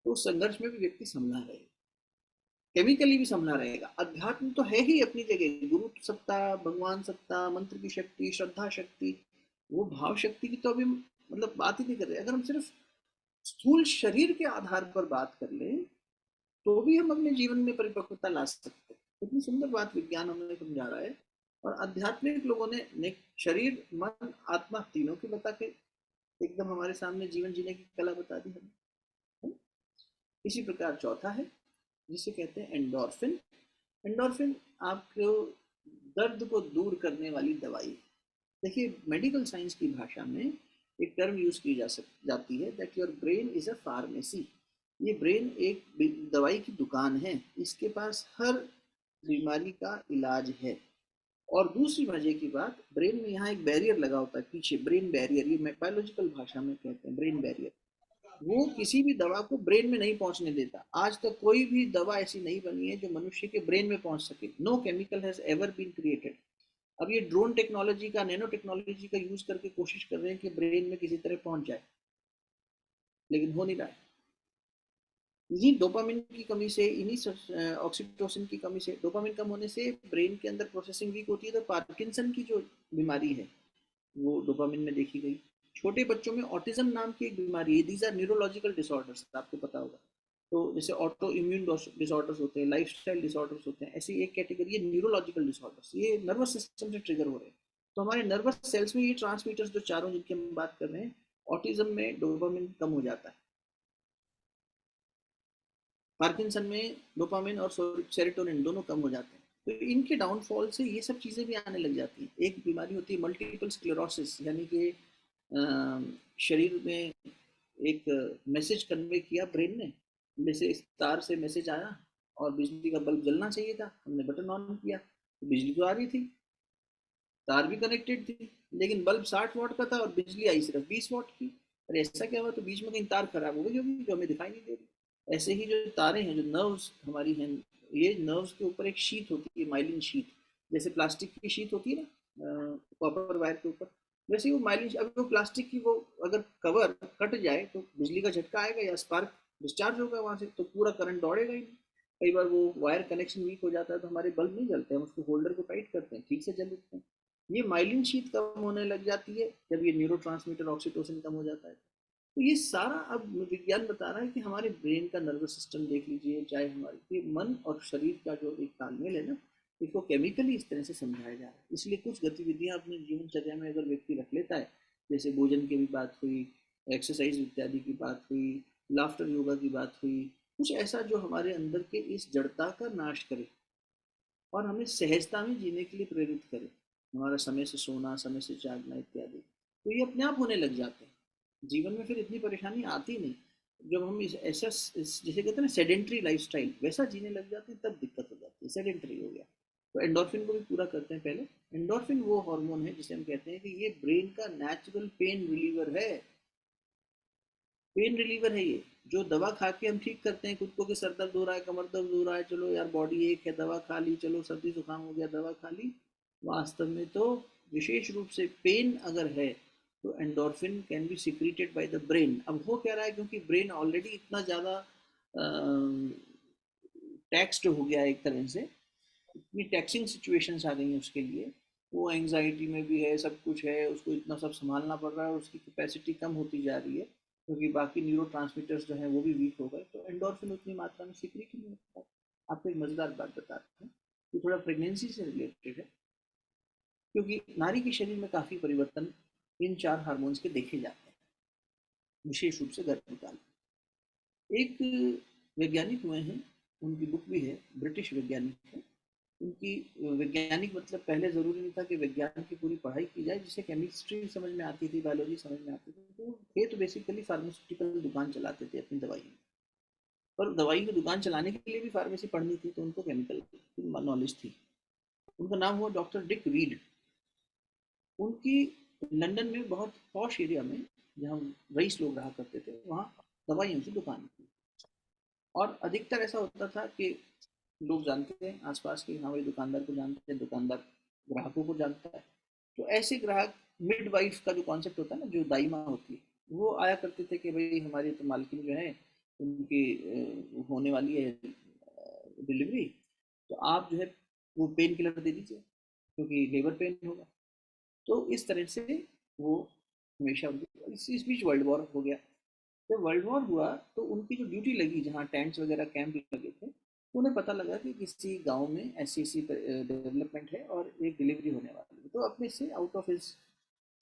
तो उस संघर्ष में भी व्यक्ति संभला रहेगा, केमिकली भी संभला रहेगा। अध्यात्म तो है ही अपनी जगह, गुरु सत्ता, भगवान सत्ता, मंत्र की शक्ति, श्रद्धा शक्ति, वो भाव शक्ति की तो अभी मतलब बात ही नहीं कर रहे। अगर हम सिर्फ स्थूल शरीर के आधार पर बात कर लें तो भी हम अपने जीवन में परिपक्वता ला सकते हैं। कितनी सुंदर बात विज्ञान हमें समझा रहा है। और आध्यात्मिक लोगों ने शरीर, मन, आत्मा तीनों की बता के एकदम हमारे सामने जीवन जीने की कला बता दी हमें। इसी प्रकार चौथा है जिसे कहते हैं एंडोर्फिन। एंडोर्फिन आपको दर्द को दूर करने वाली दवाई। देखिए, मेडिकल साइंस की भाषा में एक टर्म यूज की जाती है that your brain is a pharmacy. ये ब्रेन एक दवाई की दुकान है, इसके पास हर बीमारी का इलाज है। और दूसरी मजे की बात, ब्रेन में यहाँ एक बैरियर लगा होता है पीछे, ब्रेन बैरियर, ये बायोलॉजिकल भाषा में कहते हैं ब्रेन बैरियर। वो किसी भी दवा को ब्रेन में नहीं पहुंचने देता। आज तक कोई भी दवा ऐसी नहीं बनी है जो मनुष्य के ब्रेन में पहुंच सके। No chemical has ever been created. अब ये ड्रोन टेक्नोलॉजी का, नैनो टेक्नोलॉजी का यूज करके कोशिश कर रहे हैं कि ब्रेन में किसी तरह पहुंच जाए, लेकिन हो नहीं रहा है। इन्हीं डोपामिन की कमी से, इन्हीं ऑक्सीटोसिन की कमी से, डोपामिन कम होने से ब्रेन के अंदर प्रोसेसिंग वीक होती है। तो पार्किंसन की जो बीमारी है वो डोपामिन में देखी गई। छोटे बच्चों में ऑटिज्म नाम की एक बीमारी है। दीज आर न्यूरोलॉजिकल डिसऑर्डर्स, आपको पता होगा। तो जैसे ऑटो इम्यून डिसऑर्डर्स होते हैं, लाइफस्टाइल डिसऑर्डर्स होते हैं, ऐसी एक कैटेगरी है न्यूरोलॉजिकल डिसऑर्डर्स। ये नर्वस सिस्टम से ट्रिगर हो रहे हैं। तो हमारे नर्वस सेल्स में ये ट्रांसमीटर्स जो चारों जिनकी हम बात कर रहे हैं, ऑटिज्म में डोपामिन कम हो जाता है, पार्किंसन में डोपामिन और सेरोटोनिन दोनों कम हो जाते हैं। तो इनके डाउनफॉल से ये सब चीज़ें भी आने लग जाती हैं। एक बीमारी होती है मल्टीपल स्क्लेरोसिस, यानी कि शरीर में एक मैसेज कन्वे किया ब्रेन ने, जैसे इस तार से मैसेज आया और बिजली का बल्ब जलना चाहिए था, हमने बटन ऑन किया तो बिजली तो आ रही थी, तार भी कनेक्टेड थी, लेकिन बल्ब 60 वाट का था और बिजली आई सिर्फ 20 वाट की। अरे ऐसा क्या हुआ? तो बीच में कहीं तार खराब हो गई होगी जो हमें दिखाई नहीं दे रही। ऐसे ही जो तारे हैं, जो नर्व्स हमारी हैं, ये नर्व्स के ऊपर एक शीट होती है, माइलिन शीट, जैसे प्लास्टिक की शीट होती है ना कॉपर वायर के ऊपर, वैसे वो माइलिन। अब वो प्लास्टिक की वो अगर कवर कट जाए तो बिजली का झटका आएगा या स्पार्क डिस्चार्ज होगा वहां से, तो पूरा करंट दौड़ेगा ही नहीं। कई बार वो वायर कनेक्शन वीक हो जाता है तो हमारे बल्ब नहीं जलते, हम उसको होल्डर को टाइट करते हैं, ठीक से जल उठते हैं। ये माइलिन शीट कम होने लग जाती है जब ये न्यूरोट्रांसमीटर ऑक्सीटोसिन कम हो जाता है। तो ये सारा अब विज्ञान बता रहा है कि हमारे ब्रेन का नर्वस सिस्टम देख लीजिए, चाहे हमारे मन और शरीर का जो एक तालमेल है ना, इसको केमिकली इस तरह से समझाया जा रहा है। इसलिए कुछ गतिविधियां अपने जीवनचर्या में अगर व्यक्ति रख लेता है, जैसे भोजन की भी बात हुई, एक्सरसाइज इत्यादि की बात हुई, लाफ्टर योगा की बात हुई, कुछ ऐसा जो हमारे अंदर के इस जड़ता का नाश करे और हमें सहजता में जीने के लिए प्रेरित करे, हमारा समय से सोना, समय से जागना इत्यादि, तो ये अपने आप होने लग जाते हैं। जीवन में फिर इतनी परेशानी आती नहीं। जब हम ऐसा जिसे कहते हैं ना सेडेंट्री लाइफस्टाइल, वैसा जीने लग जाते हैं तब दिक्कत हो जाती है, सेडेंट्री हो गया। तो एंडोर्फिन को भी पूरा करते हैं पहले। एंडोर्फिन वो हार्मोन है जिसे हम कहते हैं कि ये ब्रेन का नेचुरल पेन रिलीवर है। पेन रिलीवर है ये, जो दवा खा के हम ठीक करते हैं खुद को कि सर दर्द हो रहा है, कमर दर्द हो रहा है, चलो यार बॉडी एक है, दवा खा ली, चलो सर्दी जुकाम हो गया, दवा खा ली। वास्तव में तो विशेष रूप से पेन अगर है तो endorphin can be secreted by the brain. अब हो क्या रहा है, क्योंकि ब्रेन ऑलरेडी इतना ज़्यादा टैक्स्ड हो गया है, एक तरह से इतनी टैक्सिंग सिचुएशंस आ गई हैं उसके लिए, वो एंग्जाइटी में भी है, सब कुछ है, उसको इतना सब संभालना पड़ रहा है, उसकी कैपेसिटी कम होती जा रही है क्योंकि बाकी न्यूरोट्रांसमीटर्स जो हैं वो भी वीक हो गए, तो एंडोर्फिन उतनी मात्रा में सीक्रेट ही नहीं होता। आपको एक मज़ेदार बात बताते हैं, ये थोड़ा प्रेगनेंसी से रिलेटेड है, क्योंकि नारी के शरीर में काफ़ी परिवर्तन इन 4 हार्मोन्स के देखे जाते हैं, विशेष रूप से गर्भकाल। एक वैज्ञानिक हुए हैं, उनकी बुक भी है, ब्रिटिश वैज्ञानिक है। उनकी वैज्ञानिक मतलब पहले ज़रूरी नहीं था कि विज्ञान की पूरी पढ़ाई की जाए, जिसे केमिस्ट्री समझ में आती थी, बायोलॉजी समझ में आती थी, तो थे तो बेसिकली फार्मास्यूटिकल दुकान चलाते थे अपनी दवाई में। पर दवाई की दुकान चलाने के लिए भी फार्मेसी पढ़नी थी, तो उनको केमिकल की नॉलेज थी। उनका नाम हुआ डॉक्टर डिक रीड। उनकी लंदन में बहुत पॉश एरिया में, जहाँ रईस लोग रहा करते थे, वहाँ दवाइयों की दुकान थी। और अधिकतर ऐसा होता था कि लोग जानते हैं आसपास के, हाँ भाई दुकानदार को जानते हैं, दुकानदार ग्राहकों को जानता है। तो ऐसे ग्राहक, मिडवाइफ का जो कॉन्सेप्ट होता है ना, जो दाई माँ होती है, वो आया करते थे कि भाई हमारी तो मालकिन जो है उनकी होने वाली है डिलीवरी, तो आप जो है वो पेन किलर दे दीजिए क्योंकि लेबर पेन होगा। तो इस तरह से वो हमेशा इस बीच वर्ल्ड वॉर हो गया। जब वर्ल्ड वॉर हुआ तो उनकी जो ड्यूटी लगी, जहाँ टेंट्स वगैरह कैंप लगे थे, तो उन्हें पता लगा कि किसी गांव में ऐसी ऐसी डेवलपमेंट है और एक डिलीवरी होने वाली है। तो अपने से आउट ऑफ हिज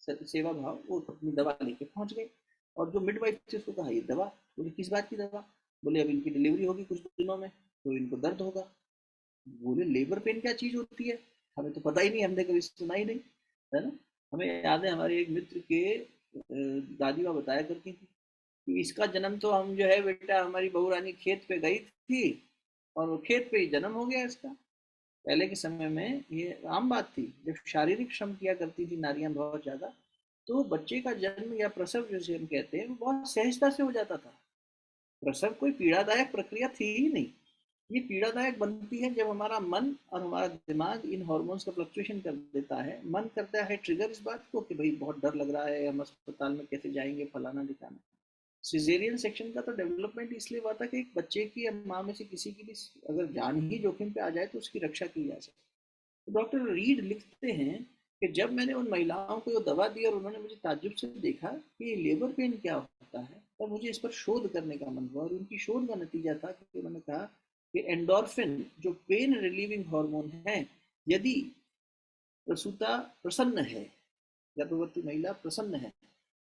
सेवा भाव वो अपनी दवा लेके पहुंच गए। और जो मिडवाइफ थी उसको कहा, ये दवा। बोले किस बात की दवा? बोले अब इनकी डिलीवरी होगी कुछ दिनों में, तो इनको दर्द होगा। बोले लेबर पेन क्या चीज होती है, हमें तो पता ही नहीं, हमने कभी सुना ही नहीं, है ना। हमें याद है हमारे एक मित्र के दादी माँ बताया करती थी कि इसका जन्म तो हम जो है बेटा, हमारी बहू रानी खेत पे गई थी और वो खेत पे ही जन्म हो गया इसका। पहले के समय में ये आम बात थी, जब शारीरिक श्रम किया करती थी नारियां बहुत ज्यादा, तो बच्चे का जन्म या प्रसव जैसे हम कहते हैं वो बहुत सहजता से हो जाता था। प्रसव कोई पीड़ादायक प्रक्रिया थी ही नहीं। ये पीड़ादायक बनती है जब हमारा मन और हमारा दिमाग इन हार्मोन्स का फ्लक्चुएशन कर देता है। मन करता है ट्रिगर इस बात को कि भाई बहुत डर लग रहा है, हम अस्पताल में कैसे जाएंगे, फलाना दिखाना। सिजेरियन सेक्शन का तो डेवलपमेंट इसलिए हुआ था कि एक बच्चे की या माँ में से किसी की भी अगर जान ही जोखिम पे आ जाए तो उसकी रक्षा की जा सके। तो डॉक्टर रीड लिखते हैं कि जब मैंने उन महिलाओं को ये दवा दी और उन्होंने मुझे ताज्जुब से देखा कि ये लेबर पेन क्या होता है, तब मुझे इस पर शोध करने का मन हुआ। और उनकी शोध का नतीजा था कि उन्होंने कहा कि एंडोर्फिन जो पेन रिलीविंग हार्मोन है, यदि प्रसूता प्रसन्न है, गर्भवती महिला प्रसन्न है,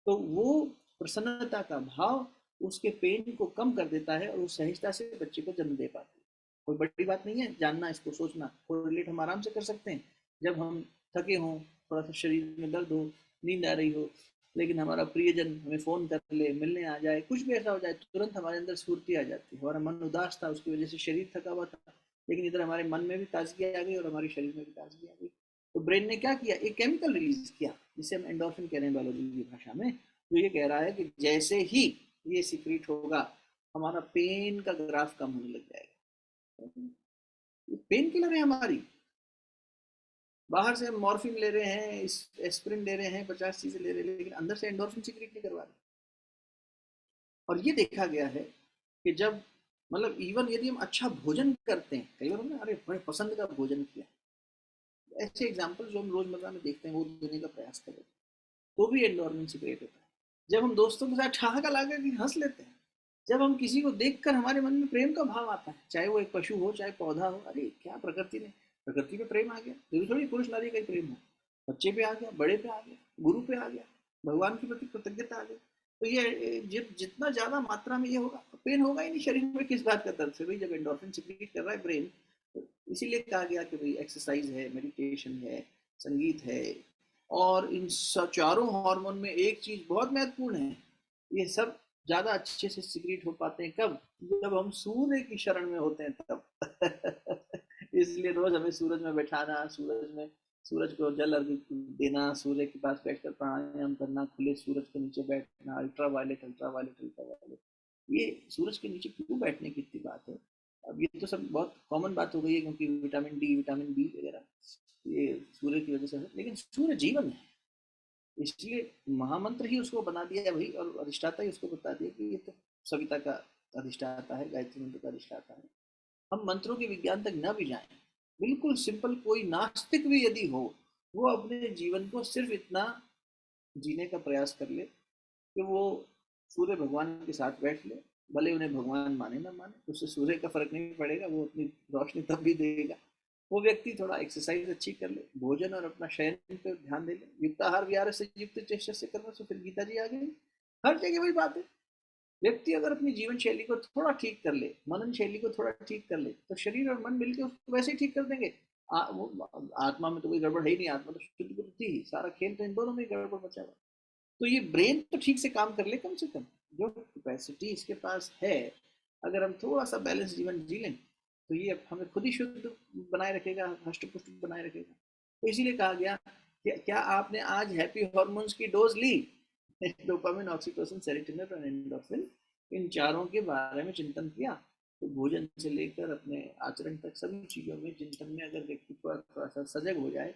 तो वो प्रसन्नता का भाव उसके पेन को कम कर देता है और वो सहजता से बच्चे को जन्म दे पाती है। कोई बड़ी बात नहीं है जानना, इसको सोचना, कोरिलेट हम आराम से कर सकते हैं। जब हम थके हों, थोड़ा सा शरीर में दर्द हो, नींद आ रही हो, लेकिन हमारा प्रियजन हमें फ़ोन कर ले, मिलने आ जाए, कुछ भी ऐसा हो जाए, तुरंत हमारे अंदर स्फूर्ति आ जाती है। हमारा मन उदास था, उसकी वजह से शरीर थका हुआ था, लेकिन इधर हमारे मन में भी ताजगी आ गई और हमारे शरीर में भी ताजगी आ गई। तो ब्रेन ने क्या किया, एक केमिकल रिलीज किया जिसे हम एंडोर्फिन कह रहे हैं बायोलॉजी की भाषा में। तो ये कह रहा है कि जैसे ही ये सीक्रेट होगा, हमारा पेन का ग्राफ कम होने लग जाएगा। पेन किलर है हमारी, बाहर से हम मॉर्फिन ले रहे हैं, एस्पिरिन ले रहे हैं, 50 चीजें ले रहे हैं, लेकिन अंदर से एंडोर्फिन सीक्रेट नहीं करवा रहे। और ये देखा गया है कि जब मतलब इवन यदि हम अच्छा भोजन करते हैं, कई बार हमने अरे बड़े पसंद का भोजन किया, ऐसे एग्जाम्पल जो हम रोजमर्रा में देखते हैं वो देने का प्रयास करें, तो भी एंडोर्फिन सीक्रेट होता है। जब हम दोस्तों के साथ ठहाका लगा के हंस लेते हैं, जब हम किसी को देखकर हमारे मन में प्रेम का भाव आता है, चाहे वो एक पशु हो चाहे पौधा हो, अरे क्या प्रकृति पे प्रेम आ गया, जरूरी थोड़ी पुरुष नारी का ही प्रेम हो, बच्चे पे आ गया, बड़े पे आ गया, गुरु पे आ गया, भगवान के प्रति कृतज्ञता आ गई। तो ये जितना ज्यादा मात्रा में ये होगा तो पेन होगा ही नहीं शरीर में, किस बात का दर्द से भाई, जब एंडोर्फिन सिक्रेट कर रहा है ब्रेन। तो इसीलिए कहा गया कि भाई एक्सरसाइज है, मेडिटेशन है, संगीत है। और इन चारों हार्मोन में एक चीज बहुत महत्वपूर्ण है, ये सब ज्यादा अच्छे से सिक्रीट हो पाते हैं कब, जब हम सूर्य की शरण में होते हैं तब। इसलिए रोज हमें सूरज में बैठाना, सूरज को जल अर्घ देना, सूर्य के पास बैठकर प्राणायाम करना, खुले सूरज के नीचे बैठना, अल्ट्रावायलेट अल्ट्रावायलेट अल्ट्रावायलेट। ये सूरज के नीचे क्यों बैठने की इतनी बात है? अब ये तो सब बहुत कॉमन बात हो गई है क्योंकि विटामिन डी विटामिन बी वगैरह ये सूर्य की वजह से है, लेकिन सूर्य जीवन है, इसलिए महामंत्र ही उसको बना दिया है भाई, और अधिष्ठाता ही उसको बता दिया कि ये तो सविता का अधिष्ठाता है, गायत्री मंत्र का अधिष्ठाता है। हम मंत्रों के विज्ञान तक न भी जाएं, बिल्कुल सिंपल कोई नास्तिक भी यदि हो, वो अपने जीवन को सिर्फ इतना जीने का प्रयास कर ले कि वो सूर्य भगवान के साथ बैठ ले, भले उन्हें भगवान माने ना माने, उससे सूर्य का फर्क नहीं पड़ेगा, वो अपनी रोशनी तब भी देगा। वो व्यक्ति थोड़ा एक्सरसाइज अच्छी कर ले, भोजन और अपना शयन पे ध्यान दे ले, युक्ताहार विहार से युक्त चेष्टा से करना, तो फिर गीता जी आ गई। हर जगह वही बात है। व्यक्ति अगर अपनी जीवन शैली को थोड़ा ठीक कर ले, मनन शैली को थोड़ा ठीक कर ले, तो शरीर और मन मिलकर उसको वैसे ही ठीक कर देंगे। आत्मा में तो कोई गड़बड़ है ही नहीं, आत्मा तो शुद्ध बुद्धि ही, सारा खेल तो इन दोनों में गड़बड़ बचा हुआ। तो ये ब्रेन तो ठीक से काम कर ले, कम से कम जो कैपेसिटी इसके पास है, अगर हम थोड़ा सा बैलेंस जीवन जी लें तो ये हमें खुद ही शुद्ध बनाए रखेगा, हष्ट पुष्ट बनाए रखेगा। तो इसीलिए कहा गया कि क्या आपने आज हैप्पी हॉर्मोन्स की डोज ली? डोपामिन, ऑक्सीटोसिन, सेरोटोनिन और एंडोर्फिन, इन चारों के बारे में चिंतन किया, तो भोजन से लेकर अपने आचरण तक सभी चीजों में चिंतन में अगर व्यक्ति थोड़ा सा सजग हो जाए,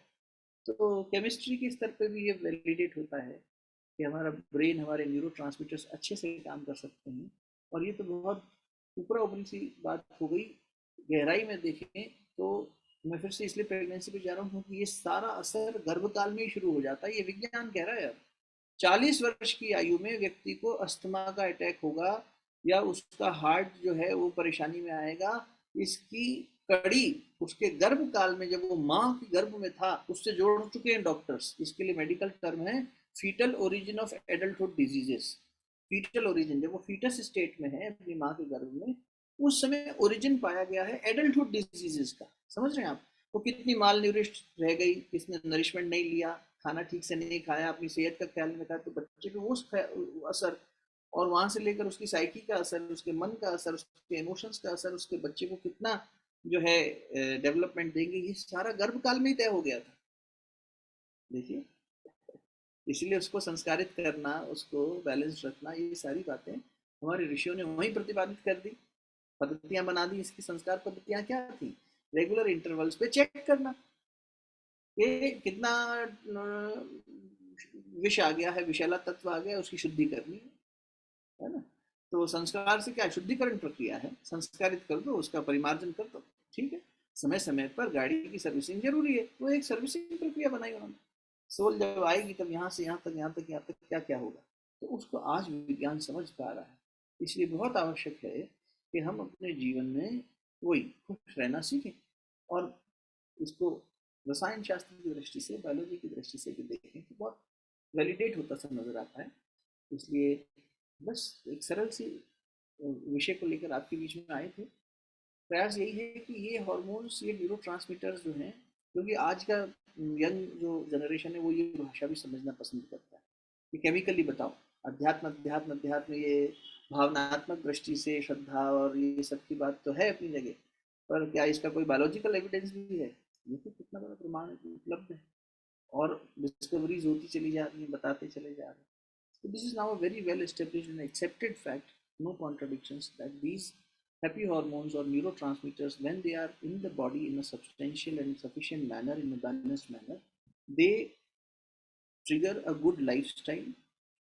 तो केमिस्ट्री के स्तर पे भी ये वैलिडेट होता है कि हमारा ब्रेन, हमारे न्यूरो अच्छे से काम कर सकते हैं और ये तो बहुत ऊपरा ऊपरी सी बात हो गई। गहराई में देखें तो मैं फिर से इसलिए प्रेगनेंसी पे जा रहा हूँ क्योंकि ये सारा असर गर्भकाल में ही शुरू हो जाता है, ये विज्ञान कह रहा है। अब 40 वर्ष की आयु में व्यक्ति को अस्थमा का अटैक होगा या उसका हार्ट जो है वो परेशानी में आएगा, इसकी कड़ी उसके गर्भ काल में जब वो माँ के गर्भ में था उससे जोड़ चुके हैं डॉक्टर्स। इसके लिए मेडिकल टर्म है fetal origin of adulthood diseases. Fetal origin, जब वो फीटस स्टेट में है अपनी माँ के गर्भ में, उस समय ओरिजिन पाया गया है एडल्टहुड डिजीजेस का। समझ रहे हैं आप? वो कितनी माल न्यूरिश्ड रह गई, किसने नरिशमेंट नहीं लिया, खाना ठीक से नहीं खाया, अपनी सेहत का ख्याल नहीं रखा, तो बच्चे पे वो असर, और वहां से लेकर उसकी साइकी का असर, उसके मन का असर, उसके इमोशंस का असर, उसके बच्चे को कितना जो है डेवलपमेंट देंगे, ये सारा गर्भकाल में ही तय हो गया था। देखिए, इसलिए उसको संस्कारित करना, उसको बैलेंस रखना, ये सारी बातें हमारे ऋषियों ने वहीं प्रतिपादित कर दी, पद्धतियां बना दी। इसकी संस्कार पद्धतियां क्या थी? रेगुलर इंटरवल्स पे चेक करना ये कितना विष आ गया है, विषैला तत्व आ गया, उसकी शुद्धि करनी है ना। तो संस्कार से क्या शुद्धिकरण प्रक्रिया है, संस्कारित कर दो, उसका परिमार्जन कर दो, ठीक है। समय समय पर गाड़ी की सर्विसिंग जरूरी है, वो एक सर्विसिंग प्रक्रिया बनाई उन्होंने। सोल जब आएगी तब यहाँ से यहाँ तक, यहाँ तक, यहाँ तक क्या क्या होगा, तो उसको आज विज्ञान समझ पा रहा है। इसलिए बहुत आवश्यक है कि हम अपने जीवन में वही खुश रहना सीखें, और इसको रसायन शास्त्र की दृष्टि से, बायोलॉजी की दृष्टि से भी देखें तो बहुत वैलिडेट होता सा नजर आता है। इसलिए बस एक सरल सी विषय को लेकर आपके बीच में आए थे। प्रयास यही है कि ये हार्मोन्स, ये न्यूरोट्रांसमीटर्स जो हैं, क्योंकि आज का यंग जो जनरेशन है वो ये भाषा भी समझना पसंद करता है कि केमिकली बताओ, अध्यात्म अध्यात्म अध्यात्म, ये भावनात्मक दृष्टि से श्रद्धा और ये सब की बात तो है अपनी जगह, पर क्या इसका कोई बायोलॉजिकल एविडेंस भी है? ये तो कितना बड़ा प्रमाण उपलब्ध है, और डिस्कवरीज होती चली जा रही है, बताते चले जा रहे हैं। So this is now a very well established and accepted fact, no contradictions, that these happy hormones or neurotransmitters, when they are in the body in a substantial and sufficient manner, in a balanced manner, they trigger a good lifestyle,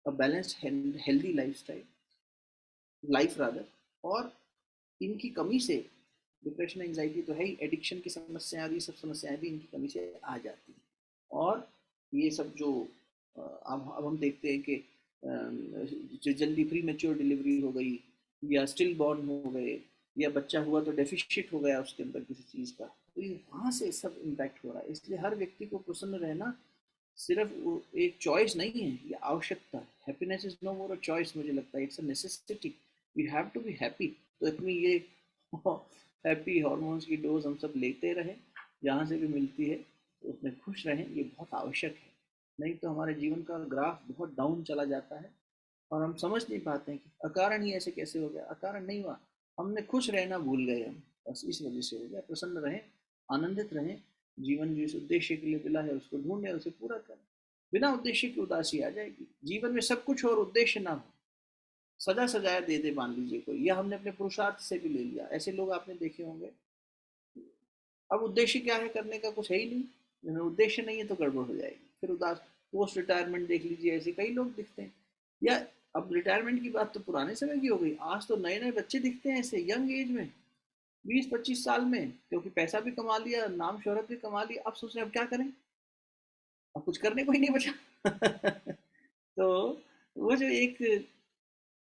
a balanced healthy lifestyle, life rather, और इनकी कमी से depression anxiety तो है ही, addiction की समस्याएं और ये सब समस्याएं भी इनकी कमी से आ जाती हैं। और ये सब जो अब हम देखते हैं कि जो जल्दी प्री मेच्योर डिलीवरी हो गई, या स्टिल बॉर्न हो गए, या बच्चा हुआ तो डेफिशिएट हो गया उसके अंदर किसी चीज़ का, तो ये वहाँ से सब इम्पैक्ट हो रहा है। इसलिए हर व्यक्ति को प्रसन्न रहना सिर्फ एक चॉइस नहीं है, ये आवश्यकता है। Happiness is no more a choice, मुझे लगता है it's a necessity. We have to be happy. तो इतनी ये हैप्पी हार्मोन्स की डोज हम सब लेते रहें, जहाँ से भी मिलती है तो उसमें खुश रहें, ये बहुत आवश्यक है। नहीं तो हमारे जीवन का ग्राफ बहुत डाउन चला जाता है, और हम समझ नहीं पाते हैं कि अकारण ही ऐसे कैसे हो गया। अकारण नहीं हुआ, हमने खुश रहना भूल गए हम, बस इस वजह से हो गया। प्रसन्न रहें, आनंदित रहें, जीवन जिस उद्देश्य के लिए मिला है उसको ढूंढें, उसे पूरा करें। बिना उद्देश्य की उदासी आ जाएगी। जीवन में सब कुछ हो और उद्देश्य ना हो, सजा सजाया दे दे मान लीजिए कोई, या हमने अपने पुरुषार्थ से भी ले लिया, ऐसे लोग आपने देखे होंगे। अब उद्देश्य क्या है करने का? कुछ है ही नहीं। उद्देश्य नहीं है तो गड़बड़ हो जाएगी, फिर उदास। पोस्ट रिटायरमेंट देख लीजिए, ऐसे कई लोग दिखते हैं। या अब रिटायरमेंट की बात तो पुराने समय की हो गई, आज तो नए नए बच्चे दिखते हैं ऐसे यंग एज में, 20-25 साल में, क्योंकि पैसा भी कमा लिया, नाम शोहरत भी कमा लिया, अब सोच रहे अब क्या करें, अब कुछ करने को ही नहीं बचा। तो वो जो एक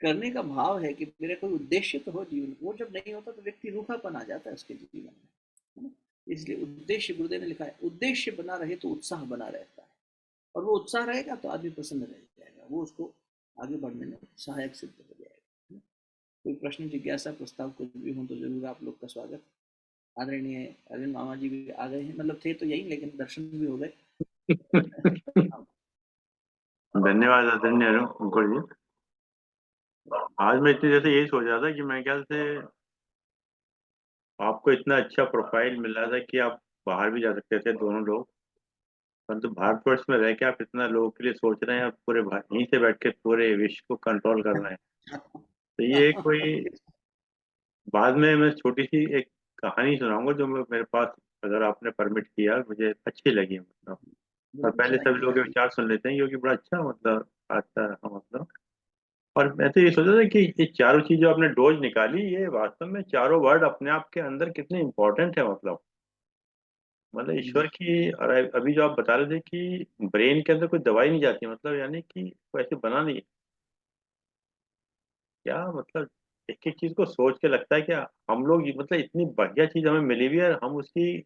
करने का भाव है कि मेरा कोई उद्देश्य तो हो जीवन, वो जब नहीं होता तो व्यक्ति रूखापन आ जाता है उसके जीवन में, है ना। इसलिए उद्देश्य, गुरुदेव ने लिखा है, उद्देश्य बना रहे तो उत्साह बना रहता है, और वो उत्साह रहेगा तो आदमी प्रसन्न रह जाएगा, वो उसको आगे बढ़ने में सहायक सिद्ध हो जाएगा, है ना? कोई प्रश्न, जिज्ञासा, प्रस्ताव कुछ भी हो तो जरूर आप लोग का स्वागत। आदरणीय अरविंद मामा जी भी आ गए हैं, मतलब थे तो यही लेकिन दर्शन भी हो गए। धन्यवाद आदरणीय अंकुर जी। आज मैं इतनी देर से यही सोच रहा था कि मैं ख्याल से आपको इतना अच्छा प्रोफाइल मिल रहा था कि आप बाहर भी जा सकते थे दोनों लोग, परंतु भारतवर्ष में रह के आप इतना लोगों के लिए सोच रहे हैं, आप पूरे यहीं से बैठ के पूरे विश्व को कंट्रोल कर रहे हैं। तो ये कोई, बाद में मैं छोटी सी एक कहानी सुनाऊंगा जो मेरे पास, अगर आपने परमिट किया, मुझे अच्छी लगी मतलब। और पहले सभी लोगों के विचार सुन लेते हैं क्योंकि बड़ा अच्छा मतलब आता है मतलब। और मैं तो ये सोच रहा था कि ये चारों चीज जो आपने डोज निकाली, ये वास्तव में चारों वर्ड अपने आप के अंदर कितने इंपॉर्टेंट है। मतलब ईश्वर की, और अभी जो आप बता रहे थे कि ब्रेन के अंदर कोई दवाई नहीं जाती, मतलब यानी कि वो ऐसे बना नहीं है क्या? मतलब एक एक चीज को सोच के लगता है कि हम लोग मतलब इतनी बढ़िया चीज हमें मिली हुई है और हम उसकी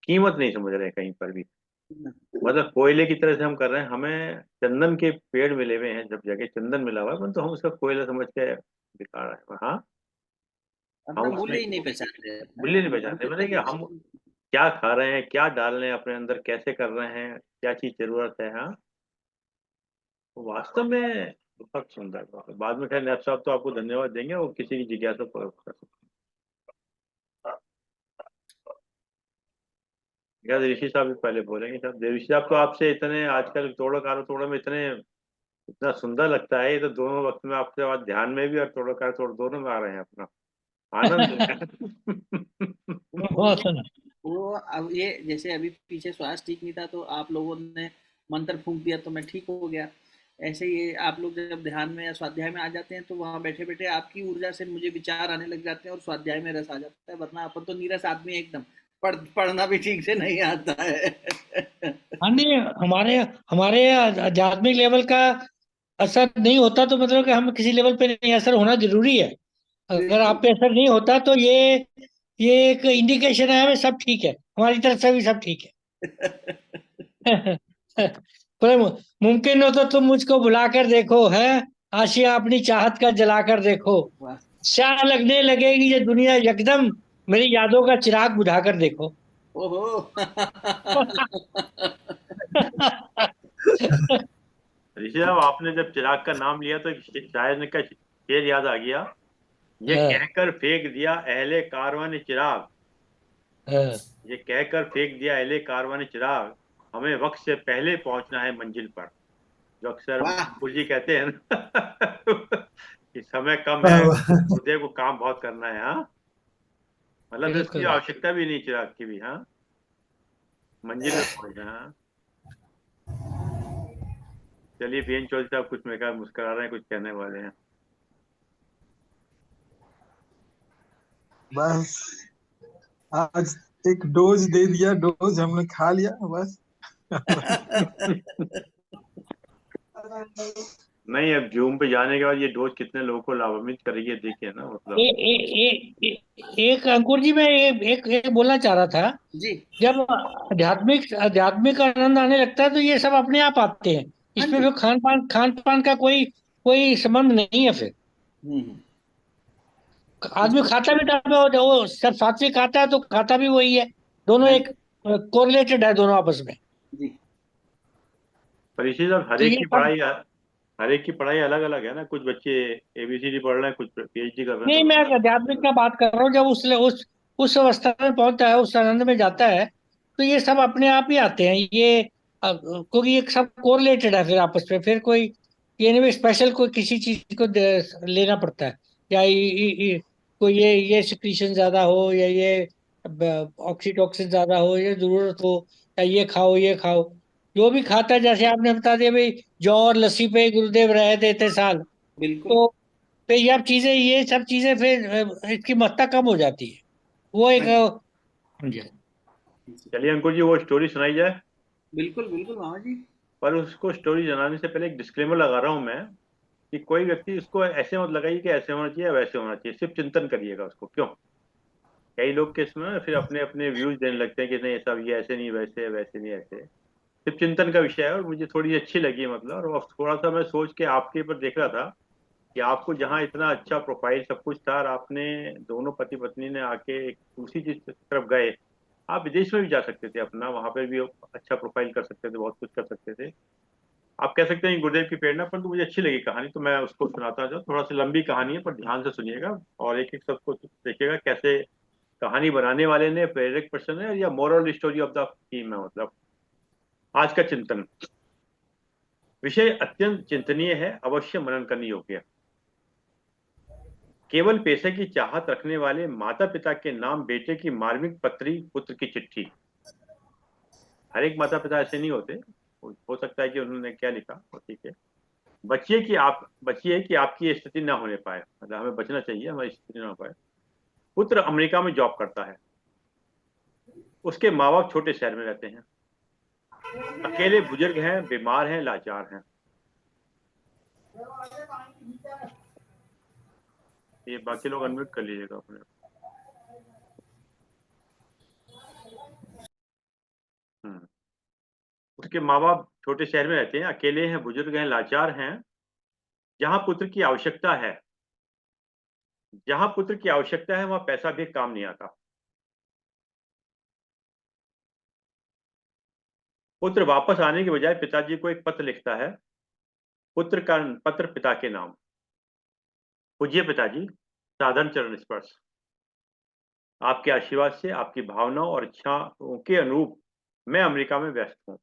कीमत नहीं समझ रहे हैं कहीं पर भी। मतलब कोयले की तरह से हम कर रहे हैं, हमें चंदन के पेड़ मिले हुए हैं, जब जगह चंदन मिला हुआ है, परंतु हम उसका कोयला समझ के दिखा रहे हैं। हाँ, अपना हम उसमें मूल्य ही नहीं पहचान रहे हैं मूल्य नहीं हम पहचानते, तो मतलब कि हम क्या खा रहे हैं, क्या डाल रहे हैं अपने अंदर, कैसे कर रहे हैं, क्या चीज जरूरत है। हाँ, तो वास्तव में बहुत सुंदर बात है। बाद में खैर नैप साहब तो आपको धन्यवाद देंगे और किसी की जिज्ञासा पूरा कर सकते हैं। यार ऋषि साहब भी पहले बोलेंगे। साहब ऋषि साहब तो आपसे इतने आजकल तोड़ो कारो तोड़ो में इतने इतना सुंदर लगता है, ये तो दोनों वक्त में आपसे बात ध्यान में भी और तोड़ो कारो तोड़ दोनों में आ रहे हैं अपना आनंद है। बहुत सुंदर। वो अब ये जैसे अभी पीछे श्वास ठीक नहीं था तो आप लोगों ने मंत्र फूंक दिया तो मैं ठीक हो गया। ऐसे ही आप लोग जब ध्यान में या स्वाध्याय में आ जाते हैं तो वहां बैठे बैठे आपकी ऊर्जा से मुझे विचार आने लग जाते हैं और स्वाध्याय में रस आ जाता है, वरना अपन तो नीरस आदमी है एकदम, पढ़ना भी ठीक से नहीं आता है। हाँ नहीं, हमारे हमारे आध्यात्मिक लेवल का असर नहीं होता तो मतलब कि हम किसी लेवल पे नहीं, असर होना जरूरी है। अगर आप बिल्कुल। पे असर नहीं होता तो ये एक इंडिकेशन है हमें सब ठीक है, हमारी तरफ से भी सब ठीक है। पर मुमकिन हो तो तुम मुझको बुलाकर देखो है, आशिया अपनी चाहत का जलाकर देखो, वाह। शाह लगने लगेगी ये दुनिया यकदम, मेरी यादों का चिराग बुझाकर देखो। ओहो। ऋषि साहब आपने जब चिराग का नाम लिया तो एक शायर का शेर याद आ गया। ये हाँ, कहकर फेंक दिया अहले कारवां ने चिराग, हाँ, ये कहकर फेंक दिया अहले कारवां ने चिराग, हमें वक्त से पहले पहुंचना है मंजिल पर। जो अक्सर वाह। अंकुर जी कहते हैं ना कि समय कम है, वाह, हृदय को काम बहुत करना है। हाँ, मतलब फिर उसकी बिल्कुल। आवश्यकता भी नहीं चिराग की भी। हाँ, मंजिल पे पहुंचना। हाँ, चलिए बेन चौधरी साहब कुछ मेरे ख्याल मुस्कुरा रहे हैं, कुछ कहने वाले हैं। बस आज एक डोज दे दिया, डोज हमने खा लिया बस। नहीं, अब जूम पे जाने के बाद ये डोज कितने लोगों को लाभान्वित करेगी ये देखिए ना, ए, मतलब। ए, एक अंकुर जी, मैं एक बोलना चाह रहा था। जी। जब आध्यात्मिक आध्यात्मिक आनंद आने लगता है तो ये सब अपने आप आते हैं। हाँ इसमें जी। फिर खान पान का कोई कोई संबंध नहीं है फिर। हम्म। आदमी खाता भी तब है, वो सब सात्विक खाता है तो खाता भी वही है। दोनों हाँ एक कोरिलेटेड है दोनों आपस में। जी। पर इसी सब तो ये सब, हर एक की पढ़ाई अलग अलग है ना। कुछ बच्चे एबीसीडी पढ़ रहे हैं, कुछ पीएचडी कर रहे हैं, नहीं, तो मैं आध्यात्मिक का बात कर रहा हूँ। जब उस अवस्था में पहुंचता है, उस आनंद में जाता है, तो ये सब अपने आप ही आते हैं ये। क्योंकि ये सब कोरिलेटेड है फिर आपस में, फिर कोई ये नहीं स्पेशल कोई किसी चीज को लेना पड़ता है। या कोई ये सिक्रीशन ज्यादा हो, या ये ऑक्सीटोसिन ज्यादा हो, या जरूरत हो, या ये खाओ। जो भी खाता है, जैसे आपने बता दिया भाई, जौ और लस्सी पे ही गुरुदेव रहे थे इतने साल, बिल्कुल। तो फिर ये सब चीजें फिर इसकी महत्ता कम हो जाती है। वो एक हाँ जी। जी। जी। चलिए अंकुर जी वो स्टोरी सुनाई जाए। बिल्कुल बिल्कुल मामा जी। पर उसको स्टोरी जनाने से पहले एक डिस्क्लेमर लगा रहा हूं मैं कि कोई व्यक्ति उसको ऐसे मत लगाइए कि ऐसे होना चाहिए वैसे होना चाहिए, सिर्फ चिंतन करिएगा उसको। क्यों? कई लोग के इसमें फिर अपने अपने व्यूज देने लगते हैं कि नहीं सब ये ऐसे नहीं वैसे है, वैसे नहीं ऐसे है। सिर्फ चिंतन का विषय है और मुझे थोड़ी अच्छी लगी, मतलब। और थोड़ा सा मैं सोच के आपके ऊपर देख रहा था कि आपको जहाँ इतना अच्छा प्रोफाइल सब कुछ था और आपने दोनों पति पत्नी ने आके एक दूसरी चीज की तरफ गए। आप विदेश में भी जा सकते थे अपना, वहां पर भी अच्छा प्रोफाइल कर सकते थे, बहुत कुछ कर सकते थे। आप कह सकते हैं गुरुदेव की प्रेरणा, परंतु मुझे अच्छी लगी कहानी तो मैं उसको सुनाता हूँ। थोड़ा सी लंबी कहानी है पर ध्यान से सुनिएगा और एक एक सबको देखिएगा कैसे कहानी बनाने वाले ने प्रेरक पर्सन है या moral story of the theme है, मतलब। आज का चिंतन विषय अत्यंत चिंतनीय है, अवश्य मनन करने योग्य है। केवल पैसे की चाहत रखने वाले माता पिता के नाम बेटे की मार्मिक पत्री, पुत्र की चिट्ठी। हर एक माता पिता ऐसे नहीं होते, हो सकता है कि उन्होंने क्या लिखा वो ठीक है। बचिए कि आपकी ये स्थिति ना होने पाए, मतलब हमें बचना चाहिए, हमारी स्थिति ना हो पाए। पुत्र अमेरिका में जॉब करता है, उसके माँ बाप छोटे शहर में रहते हैं, अकेले बुजुर्ग हैं, बीमार हैं, लाचार हैं। ये बाकी लोग अनम्यूट कर लीजिएगा अपने। उसके माँ बाप छोटे शहर में रहते हैं, अकेले हैं, बुजुर्ग हैं, लाचार हैं। जहां पुत्र की आवश्यकता है, वहां पैसा भी काम नहीं आता। पुत्र वापस आने के बजाय पिताजी को एक पत्र लिखता है। पुत्र का पत्र पिता के नाम। पूज्य पिताजी, साधन चरण स्पर्श। आपके आशीर्वाद से, आपकी भावनाओं और इच्छाओं के अनुरूप मैं अमेरिका में व्यस्त हूँ।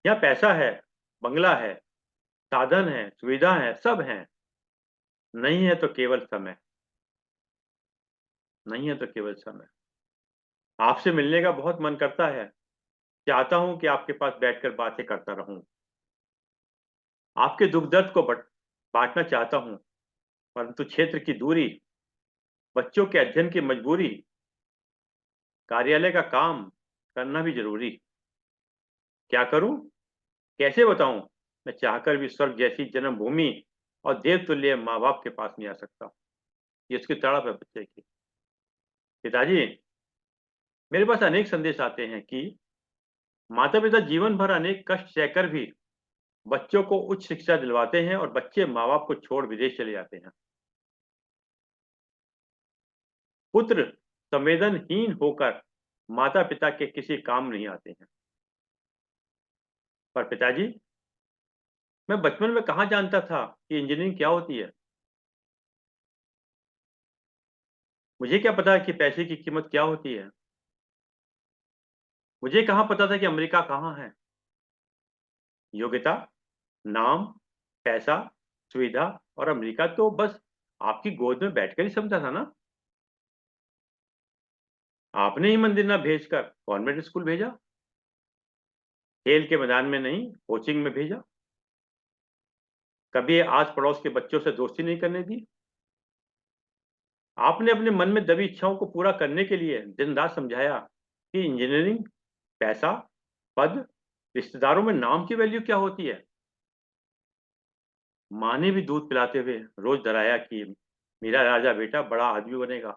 यहाँ पैसा है, बंगला है, साधन है, सुविधा है, सब है। नहीं है तो केवल समय। नहीं है तो केवल समय। आपसे मिलने का बहुत मन करता है। चाहता हूं कि आपके पास बैठकर बातें करता रहूं। आपके दुख दर्द को बांटना चाहता हूं, परंतु क्षेत्र की दूरी, बच्चों के अध्ययन की मजबूरी, कार्यालय का काम करना भी जरूरी। क्या करूं, कैसे बताऊं? मैं चाहकर भी स्वर्ग जैसी जन्मभूमि और देवतुल्य माँ बाप के पास नहीं आ सकता। ये उसकी तड़प है बच्चे की। पिताजी, मेरे पास अनेक संदेश आते हैं कि माता पिता जीवन भर अनेक कष्ट सहकर भी बच्चों को उच्च शिक्षा दिलवाते हैं और बच्चे माँ बाप को छोड़ विदेश चले जाते हैं। पुत्र संवेदनहीन होकर माता पिता के किसी काम नहीं आते हैं। पर पिताजी, मैं बचपन में कहाँ जानता था कि इंजीनियरिंग क्या होती है? मुझे क्या पता कि पैसे की कीमत क्या होती है? मुझे कहाँ पता था कि अमेरिका कहाँ है? योग्यता, नाम, पैसा, सुविधा और अमेरिका तो बस आपकी गोद में बैठकर ही समझा था ना। आपने ही मंदिर ना भेजकर कॉन्वेंट स्कूल भेजा, खेल के मैदान में नहीं, कोचिंग में भेजा। कभी आस पड़ोस के बच्चों से दोस्ती नहीं करने दी। आपने अपने मन में दबी इच्छाओं को पूरा करने के लिए दिन रात समझाया कि इंजीनियरिंग, पैसा, पद, रिश्तेदारों में नाम की वैल्यू क्या होती है। माँ ने भी दूध पिलाते हुए रोज डराया कि मेरा राजा बेटा बड़ा आदमी बनेगा,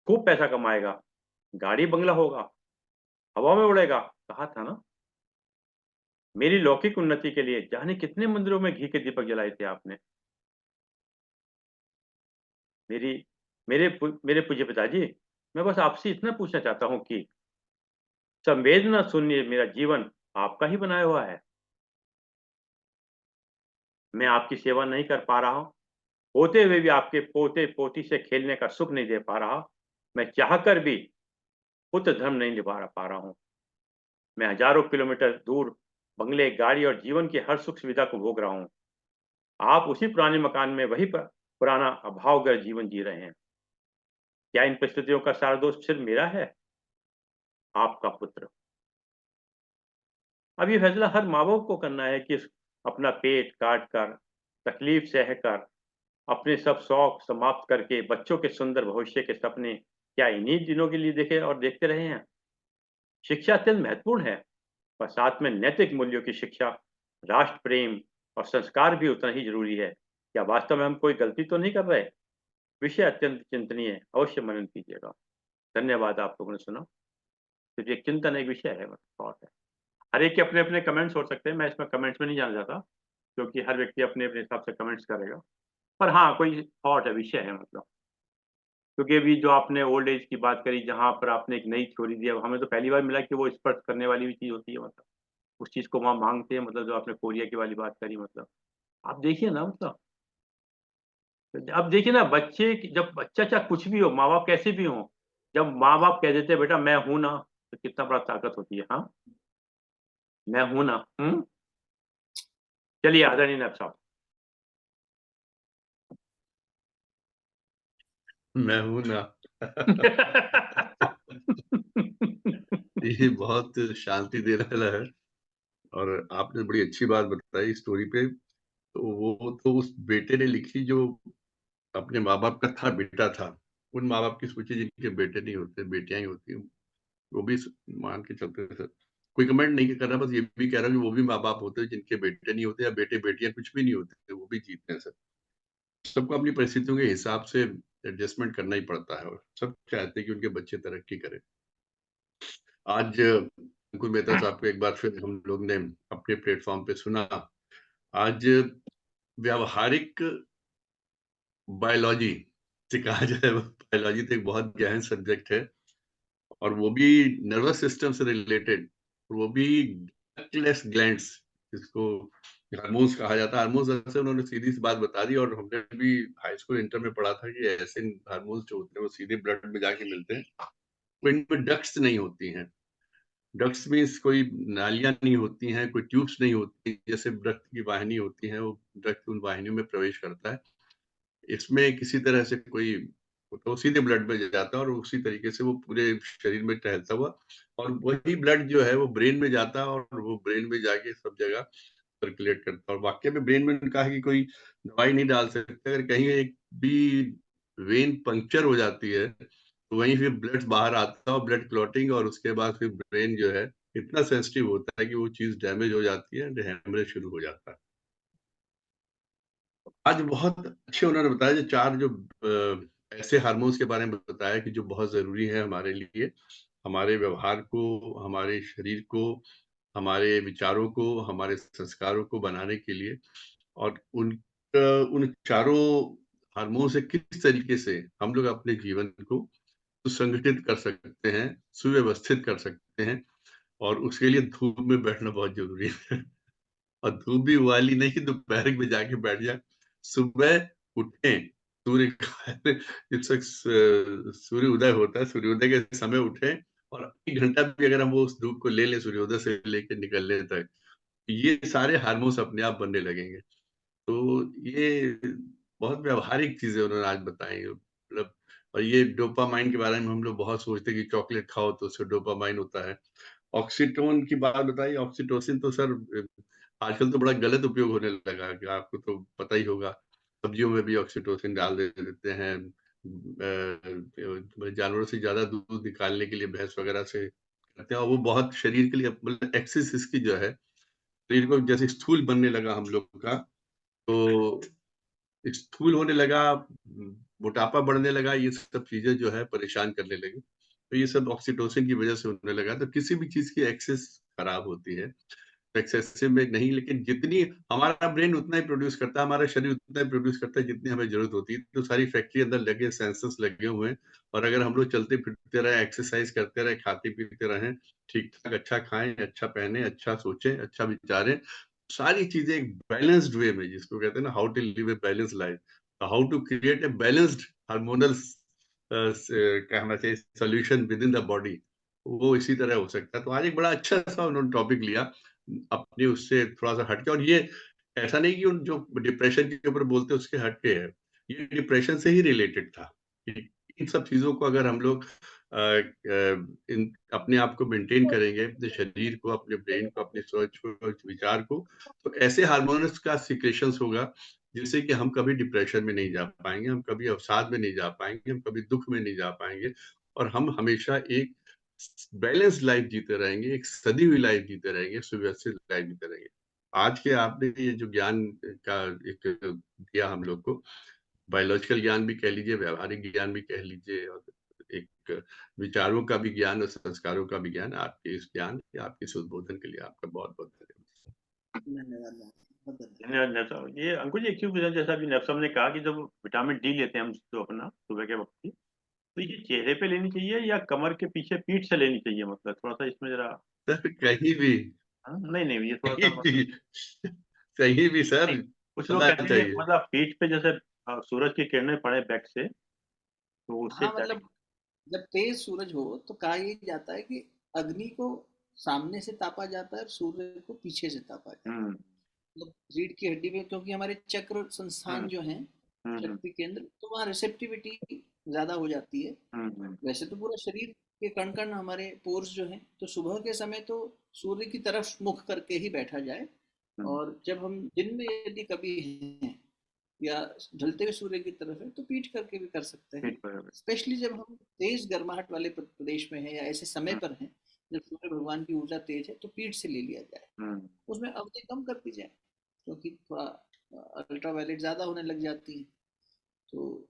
खूब पैसा कमाएगा, गाड़ी बंगला होगा, हवा में उड़ेगा। कहा था ना। मेरी लौकिक उन्नति के लिए जाने कितने मंदिरों में घी के दीपक जलाए थे आपने। मेरी मेरे पूज्य पिताजी, मैं बस आपसे इतना पूछना चाहता हूँ कि संवेदना शून्य मेरा जीवन आपका ही बनाया हुआ है। मैं आपकी सेवा नहीं कर पा रहा हूँ, होते हुए भी आपके पोते पोती से खेलने का सुख नहीं दे पा रहा। मैं चाहकर भी पुत्र धर्म नहीं निभा पा रहा हूँ। मैं हजारों किलोमीटर दूर बंगले, गाड़ी और जीवन की हर सुख सुविधा को भोग रहा हूँ। आप उसी पुराने मकान में वही पुराना अभावग्रस्त जीवन जी रहे हैं। क्या इन परिस्थितियों का सारा दोष सिर्फ मेरा है? आपका पुत्र। अब ये फैसला हर माँ बाप को करना है कि अपना पेट काट कर, तकलीफ सहकर, अपने सब शौक समाप्त करके बच्चों के सुंदर भविष्य के सपने क्या इन्हीं दिनों के लिए देखे और देखते रहे हैं। शिक्षा अत्यंत महत्वपूर्ण है, पर साथ में नैतिक मूल्यों की शिक्षा, राष्ट्र प्रेम और संस्कार भी उतना ही जरूरी है। क्या वास्तव में हम कोई गलती तो नहीं कर रहे? विषय अत्यंत चिंतनीय है, अवश्य मनन कीजिएगा। धन्यवाद, आप लोगों ने सुना। तो ये चिंतन एक विषय है, थॉट है। हर एक के अपने अपने कमेंट्स हो सकते हैं, मैं इसमें कमेंट्स में नहीं जाना चाहता, क्योंकि हर व्यक्ति अपने अपने हिसाब से कमेंट्स करेगा। पर हाँ, कोई थॉट है, विषय है मतलब। क्योंकि अभी जो आपने ओल्ड एज की बात करी, जहाँ पर आपने एक नई थ्योरी दिया, हमें तो पहली बार मिला कि वो स्पर्श करने वाली भी चीज़ होती है, मतलब उस चीज़ को वहाँ मांगते हैं, मतलब जो आपने कोरिया की वाली बात करी, मतलब आप देखिए ना, मतलब अब देखिए ना, जब बच्चा चाहे कुछ भी हो, माँ बाप कैसे भी हो, जब माँ बाप कह देते हैं बेटा मैं हूं ना, तो कितना बड़ा ताकत होती है। हाँ, मैं हूं ना। चलिए आदरणीय नायब साहब। मैं हूं ना। ये बहुत शांति दे रहा है, और आपने बड़ी अच्छी बात बताई स्टोरी पे। तो वो तो उस बेटे ने लिखी जो अपने माँ बाप का था, बेटा था। उन माँ बाप की सोचिए जिनके बेटे नहीं होते, बेटियां ही होती हैं, वो भी मान के चलते हैं सर। कोई कमेंट नहीं कर रहा, बस ये भी कह रहा हूँ कि वो भी माँ बाप होते हैं जिनके बेटे नहीं होते, या बेटे बेटियां कुछ भी नहीं होते, वो भी जीते हैं सर। सबको अपनी परिस्थितियों के हिसाब से एडजस्टमेंट करना ही पड़ता है, और सब चाहते हैं कि उनके बच्चे तरक्की करें। आज अंकुर मेहता साहब को एक बार फिर हम लोग ने अपने प्लेटफॉर्म पे सुना। आज व्यावहारिक बायोलॉजी से कहा जाए, बायोलॉजी तो एक बहुत गहन सब्जेक्ट है, और वो भी नर्वस सिस्टम से रिलेटेड, वो भी डक्टलेस ग्लैंड्स, जिसको हार्मोन्स कहा जाता है। हार्मोन्स ऐसे उन्होंने सीधी सी बात बता दी, और हमने भी हाई स्कूल इंटर में पढ़ा था कि ऐसे हार्मोन्स जो होते हैं वो सीधे ब्लड में जाके मिलते हैं। तो इनमें डक्ट्स नहीं होती हैं। डक्ट्स मीन्स कोई नालियां नहीं होती हैं, कोई ट्यूब्स नहीं होती, जैसे रक्त की वाहिनी होती है, वो रक्त उन वाहिनियों में प्रवेश करता है। इसमें किसी तरह से कोई, तो सीधे ब्लड में जाता है, और उसी तरीके से वो पूरे शरीर में टहलता हुआ, और वही ब्लड जो है वो ब्रेन में जाता है, और वो ब्रेन में जाके सब जगह सर्कुलेट करता है। और वाकई में ब्रेन में कहा कि कोई दवाई नहीं डाल सकते, अगर कहीं एक भी वेन पंक्चर हो जाती है तो वहीं फिर ब्लड बाहर आता है, और ब्लड क्लॉटिंग, और उसके बाद फिर ब्रेन जो है इतना सेंसिटिव होता है कि वो चीज डैमेज हो जाती है, हेमरेज शुरू हो जाता है। आज बहुत अच्छे उन्होंने बताया, जो चार जो ऐसे हार्मोन्स के बारे में बताया कि जो बहुत जरूरी है हमारे लिए, हमारे व्यवहार को, हमारे शरीर को, हमारे विचारों को, हमारे संस्कारों को बनाने के लिए। और उन चारों हार्मोन से किस तरीके से हम लोग अपने जीवन को सुसंगठित कर सकते हैं, सुव्यवस्थित कर सकते हैं, और उसके लिए धूप में बैठना बहुत जरूरी है। और धूप भी वाली नहीं, दोपहर में जाके बैठ जाए, सुबह उठे, सूर्य जिस वक्त सूर्य उदय होता है, सूर्योदय के समय उठे, और 1 घंटा भी अगर हम वो उस धूप को ले लें सूर्योदय से लेकर निकलने तक, ये सारे हार्मोन्स अपने आप बनने लगेंगे। तो ये बहुत व्यावहारिक चीजें उन्होंने आज बताई, मतलब। और ये डोपामाइन के बारे में हम लोग बहुत सोचते हैं कि चॉकलेट खाओ तो उससे डोपामाइन होता है। ऑक्सीटोन की बात बताई, ऑक्सीटोसिन तो सर आजकल तो बड़ा गलत उपयोग होने लगा है, कि आपको तो पता ही होगा, सब्जियों में भी ऑक्सीटोसिन डाल देते हैं। जानवरों से ज्यादा दूध निकालने के लिए भैंस वगैरह से करते हैं, और वो बहुत शरीर के लिए, मतलब एक्सेस इसकी जो है, शरीर को जैसे स्थूल बनने लगा हम लोग का, तो स्थूल होने लगा, मोटापा बढ़ने लगा, ये सब चीजें जो है परेशान करने लगी। तो ये सब ऑक्सीटोसिन की वजह से होने लगा। तो किसी भी चीज की एक्सेस खराब होती है, एक्सेसिव में नहीं, लेकिन जितनी हमारा ब्रेन उतना ही प्रोड्यूस करता है, हमारा शरीर उतना ही प्रोड्यूस करता है जितनी हमें जरूरत होती है। तो सारी फैक्ट्री अंदर लगे, सेंसर्स लगे हुए हैं, और अगर हम लोग चलते फिरते रहे, एक्सरसाइज करते रहे, खाते पीते रहे, ठीक ठाक, अच्छा खाएं, अच्छा पहने, अच्छा सोचें, अच्छा विचारें, सारी चीजें एक बैलेंस्ड वे में, जिसको कहते हैं ना, how to live a balance life, how to create a balanced hormonal कहना चाहिए solution within the body, वो इसी तरह हो सकता है। तो आज एक बड़ा अच्छा सा उन्होंने टॉपिक लिया, अपने उससे थोड़ा सा हटके। और ये ऐसा नहीं कि उन जो डिप्रेशन के ऊपर बोलते हैं उसके हटके है, ये डिप्रेशन से ही रिलेटेड था। इन सब चीजों को अगर हम लोग इन अपने आप को मेंटेन करेंगे, अपने शरीर को, अपने ब्रेन को, अपने सोच को, विचार को, तो ऐसे हार्मोन्स का सिक्रेशंस होगा जिससे कि हम कभी डिप्रेशन में नहीं जा पाएंगे, हम कभी अवसाद में नहीं जा पाएंगे, हम कभी दुख में नहीं जा पाएंगे, और हम हमेशा एक बैलेंस लाइफ जीते रहेंगे, एक सदी हुई लाइफ जीते रहेंगे, सुव्यवस्थित लाइफ जीते रहेंगे। आज के आपने ये जो ज्ञान का एक दिया हम लोग को, बायोलॉजिकल ज्ञान भी कह लीजिए, व्यवहारिक ज्ञान भी कह लीजिए, और एक विचारों का भी ज्ञान और संस्कारों का भी ज्ञान, आपके इस ज्ञान, आपके इस उद्बोधन के लिए आपका बहुत बहुत धन्यवाद। धन्यवाद, बहुत धन्यवाद। धन्यवाद नेप साहब। ये अंकुर जी, क्यों पूछा, जैसा अभी नेप साहब ने कहा कि जब विटामिन डी लेते हैं हम जो अपना सुबह के वक्त की, तो ये चेहरे पे लेनी चाहिए या कमर के पीछे पीठ से लेनी चाहिए, मतलब थोड़ा सा इसमें जरा। सर कहीं भी, हाँ, नहीं नहीं, ये थोड़ा सा कहीं भी, कहीं भी सर, नहीं, कुछ लोग होना कहते हैं कि चाहिए। मतलब पीठ पे जैसे सूरज की किरणें पड़े बैक से, तो उससे हाँ, मतलब जब तेज सूरज हो तो कहा यही जाता है कि अग्नि को सामने से तापा जाता है और सूर्य को पीछे से तापा जाता है। मतलब रीढ़ की हड्डी में, क्योंकि हमारे चक्र संस्थान जो हैं, शक्ति केंद्र, तो वहाँ रिसेप्टिविटी ज्यादा हो जाती है। वैसे तो पूरा शरीर के कण कण हमारे पोर्स जो हैं, तो सुबह के समय तो सूर्य की तरफ मुख करके ही बैठा जाए, और जब हम दिन में यदि कभी हैं या ढलते हुए सूर्य की तरफ है तो पीठ करके भी कर सकते हैं, पीठ पर स्पेशली जब हम तेज गर्माहट वाले प्रदेश में हैं या ऐसे समय पर हैं जब सूर्य भगवान की ऊर्जा तेज है तो पीठ से ले लिया जाए, उसमें अवधि कम कर दी जाए क्योंकि थोड़ा अल्ट्रावायलेट ज़्यादा होने लग जाती है। तो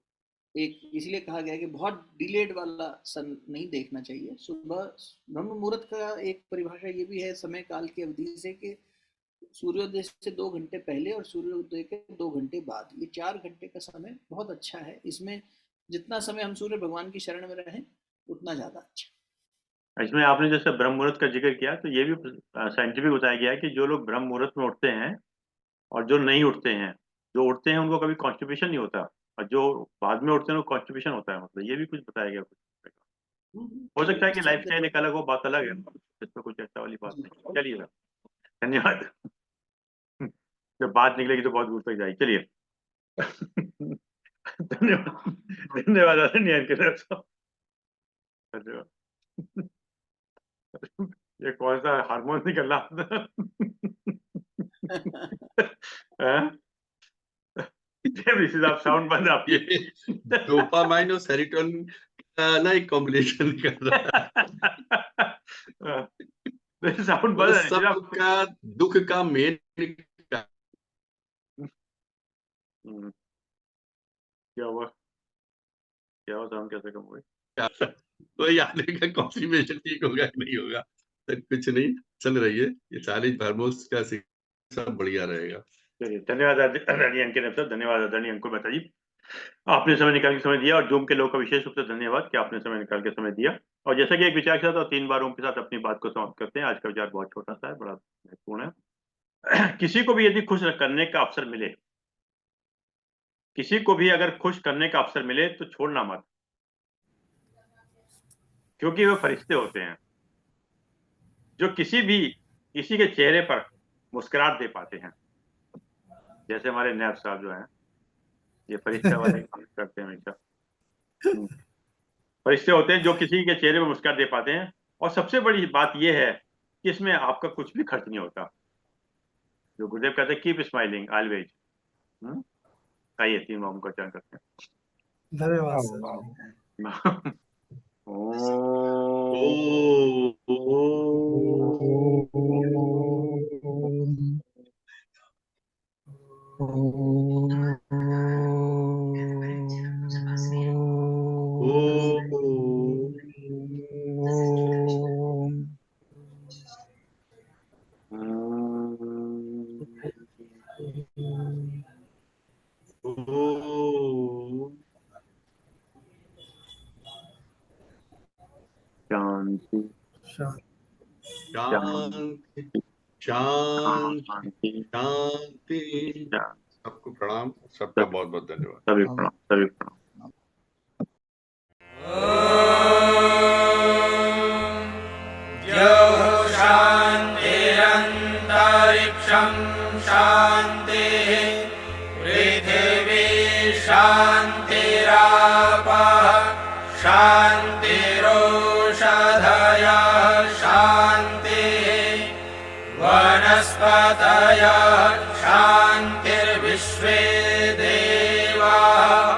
एक इसलिए कहा गया कि बहुत डिलेड वाला सन नहीं देखना चाहिए। सुबह ब्रह्म मुहूर्त का एक परिभाषा ये भी है समय काल की अवधि से कि सूर्योदय से 2 घंटे पहले और सूर्योदय के 2 घंटे बाद, ये 4 घंटे का समय बहुत अच्छा है। इसमें जितना समय हम सूर्य भगवान की शरण में रहें उतना ज्यादा अच्छा। इसमें आपने जैसे ब्रह्म मुहूर्त का जिक्र किया तो ये भी साइंटिफिक बताया गया है कि जो लोग ब्रह्म मुहूर्त में उठते हैं और जो नहीं उठते हैं, जो उठते हैं उनको कभी कॉन्स्टिपेशन नहीं होता और जो बाद में उठते हैं उनको कॉन्स्टिपेशन होता है। मतलब ये भी कुछ बताया गया कुछ। हो सकता है कि लाइफ स्टाइल एक अलग हो, बात अलग है, इसमें कुछ ऐसा वाली बात नहीं। चलिए धन्यवाद। जब बात निकलेगी तो बहुत दूर तक जाएगी। चलिए धन्यवाद धन्यवाद आदरणीय के धन्यवाद। ये कौन सा हार्मोन निकल रहा था? आप साउंड बंद आप ये डोपामाइन और सेरोटोनिन का ना एक कॉम्बिनेशन कर रहा है। साउंड बंद है। सबका दुख का मेन क्या हुआ साउंड कैसे कम हुआ? वही आने का कॉन्स्टिपेशन ठीक होगा कि नहीं होगा, तो कुछ नहीं, चल रही है ये 40 हार्मोन्स का सब बढ़िया रहेगा। चलिए धन्यवाद आदरणीय अंकित साहब, धन्यवाद आदरणीय अंकुर मेहता जी, आपने समय निकाल के समय दिया और जूम के लोगों का विशेष रूप से धन्यवाद कि आपने समय निकाल के समय दिया। और जैसा कि एक विचार के साथ और 3 बारों के साथ अपनी बात को समाप्त करते हैं। आज का विचार बहुत छोटा सा है, बड़ा महत्वपूर्ण है। किसी को भी यदि खुश करने का अवसर मिले, किसी को भी अगर खुश करने का अवसर मिले तो छोड़ना मत, क्योंकि वे फरिश्ते होते हैं जो किसी के चेहरे पर मुस्कुराहट दे पाते हैं। जैसे हमारे नैब साहब जो हैं, ये फरिश्ते वाले काम करते हैं हमेशा। फरिश्ते होते हैं जो किसी के चेहरे पर मुस्कुराहट दे पाते हैं। और सबसे बड़ी बात यह है कि इसमें आपका कुछ भी खर्च नहीं होता। जो गुरुदेव कहते हैं कीप स्माइलिंग ऑलवेज। आइए 3 बार का उच्चारण करते हैं। धन्यवाद। शांति शांति शांति शांति। सबको प्रणाम, सबका बहुत बहुत धन्यवाद। सभी प्रणाम, सभी प्रणाम। शान्तिरन्तरिक्षं शान्तिः पृथिवी शान्तिरापः शान्तिरोषधयः शान्तिः वनस्पतयः शान्तिर्विश्वे देवाः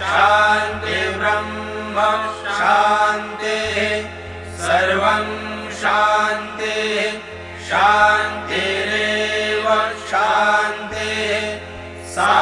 शान्तिर्ब्रह्म शान्तिः सर्वं शान्तिः शान्तिरेव शान्तिः सा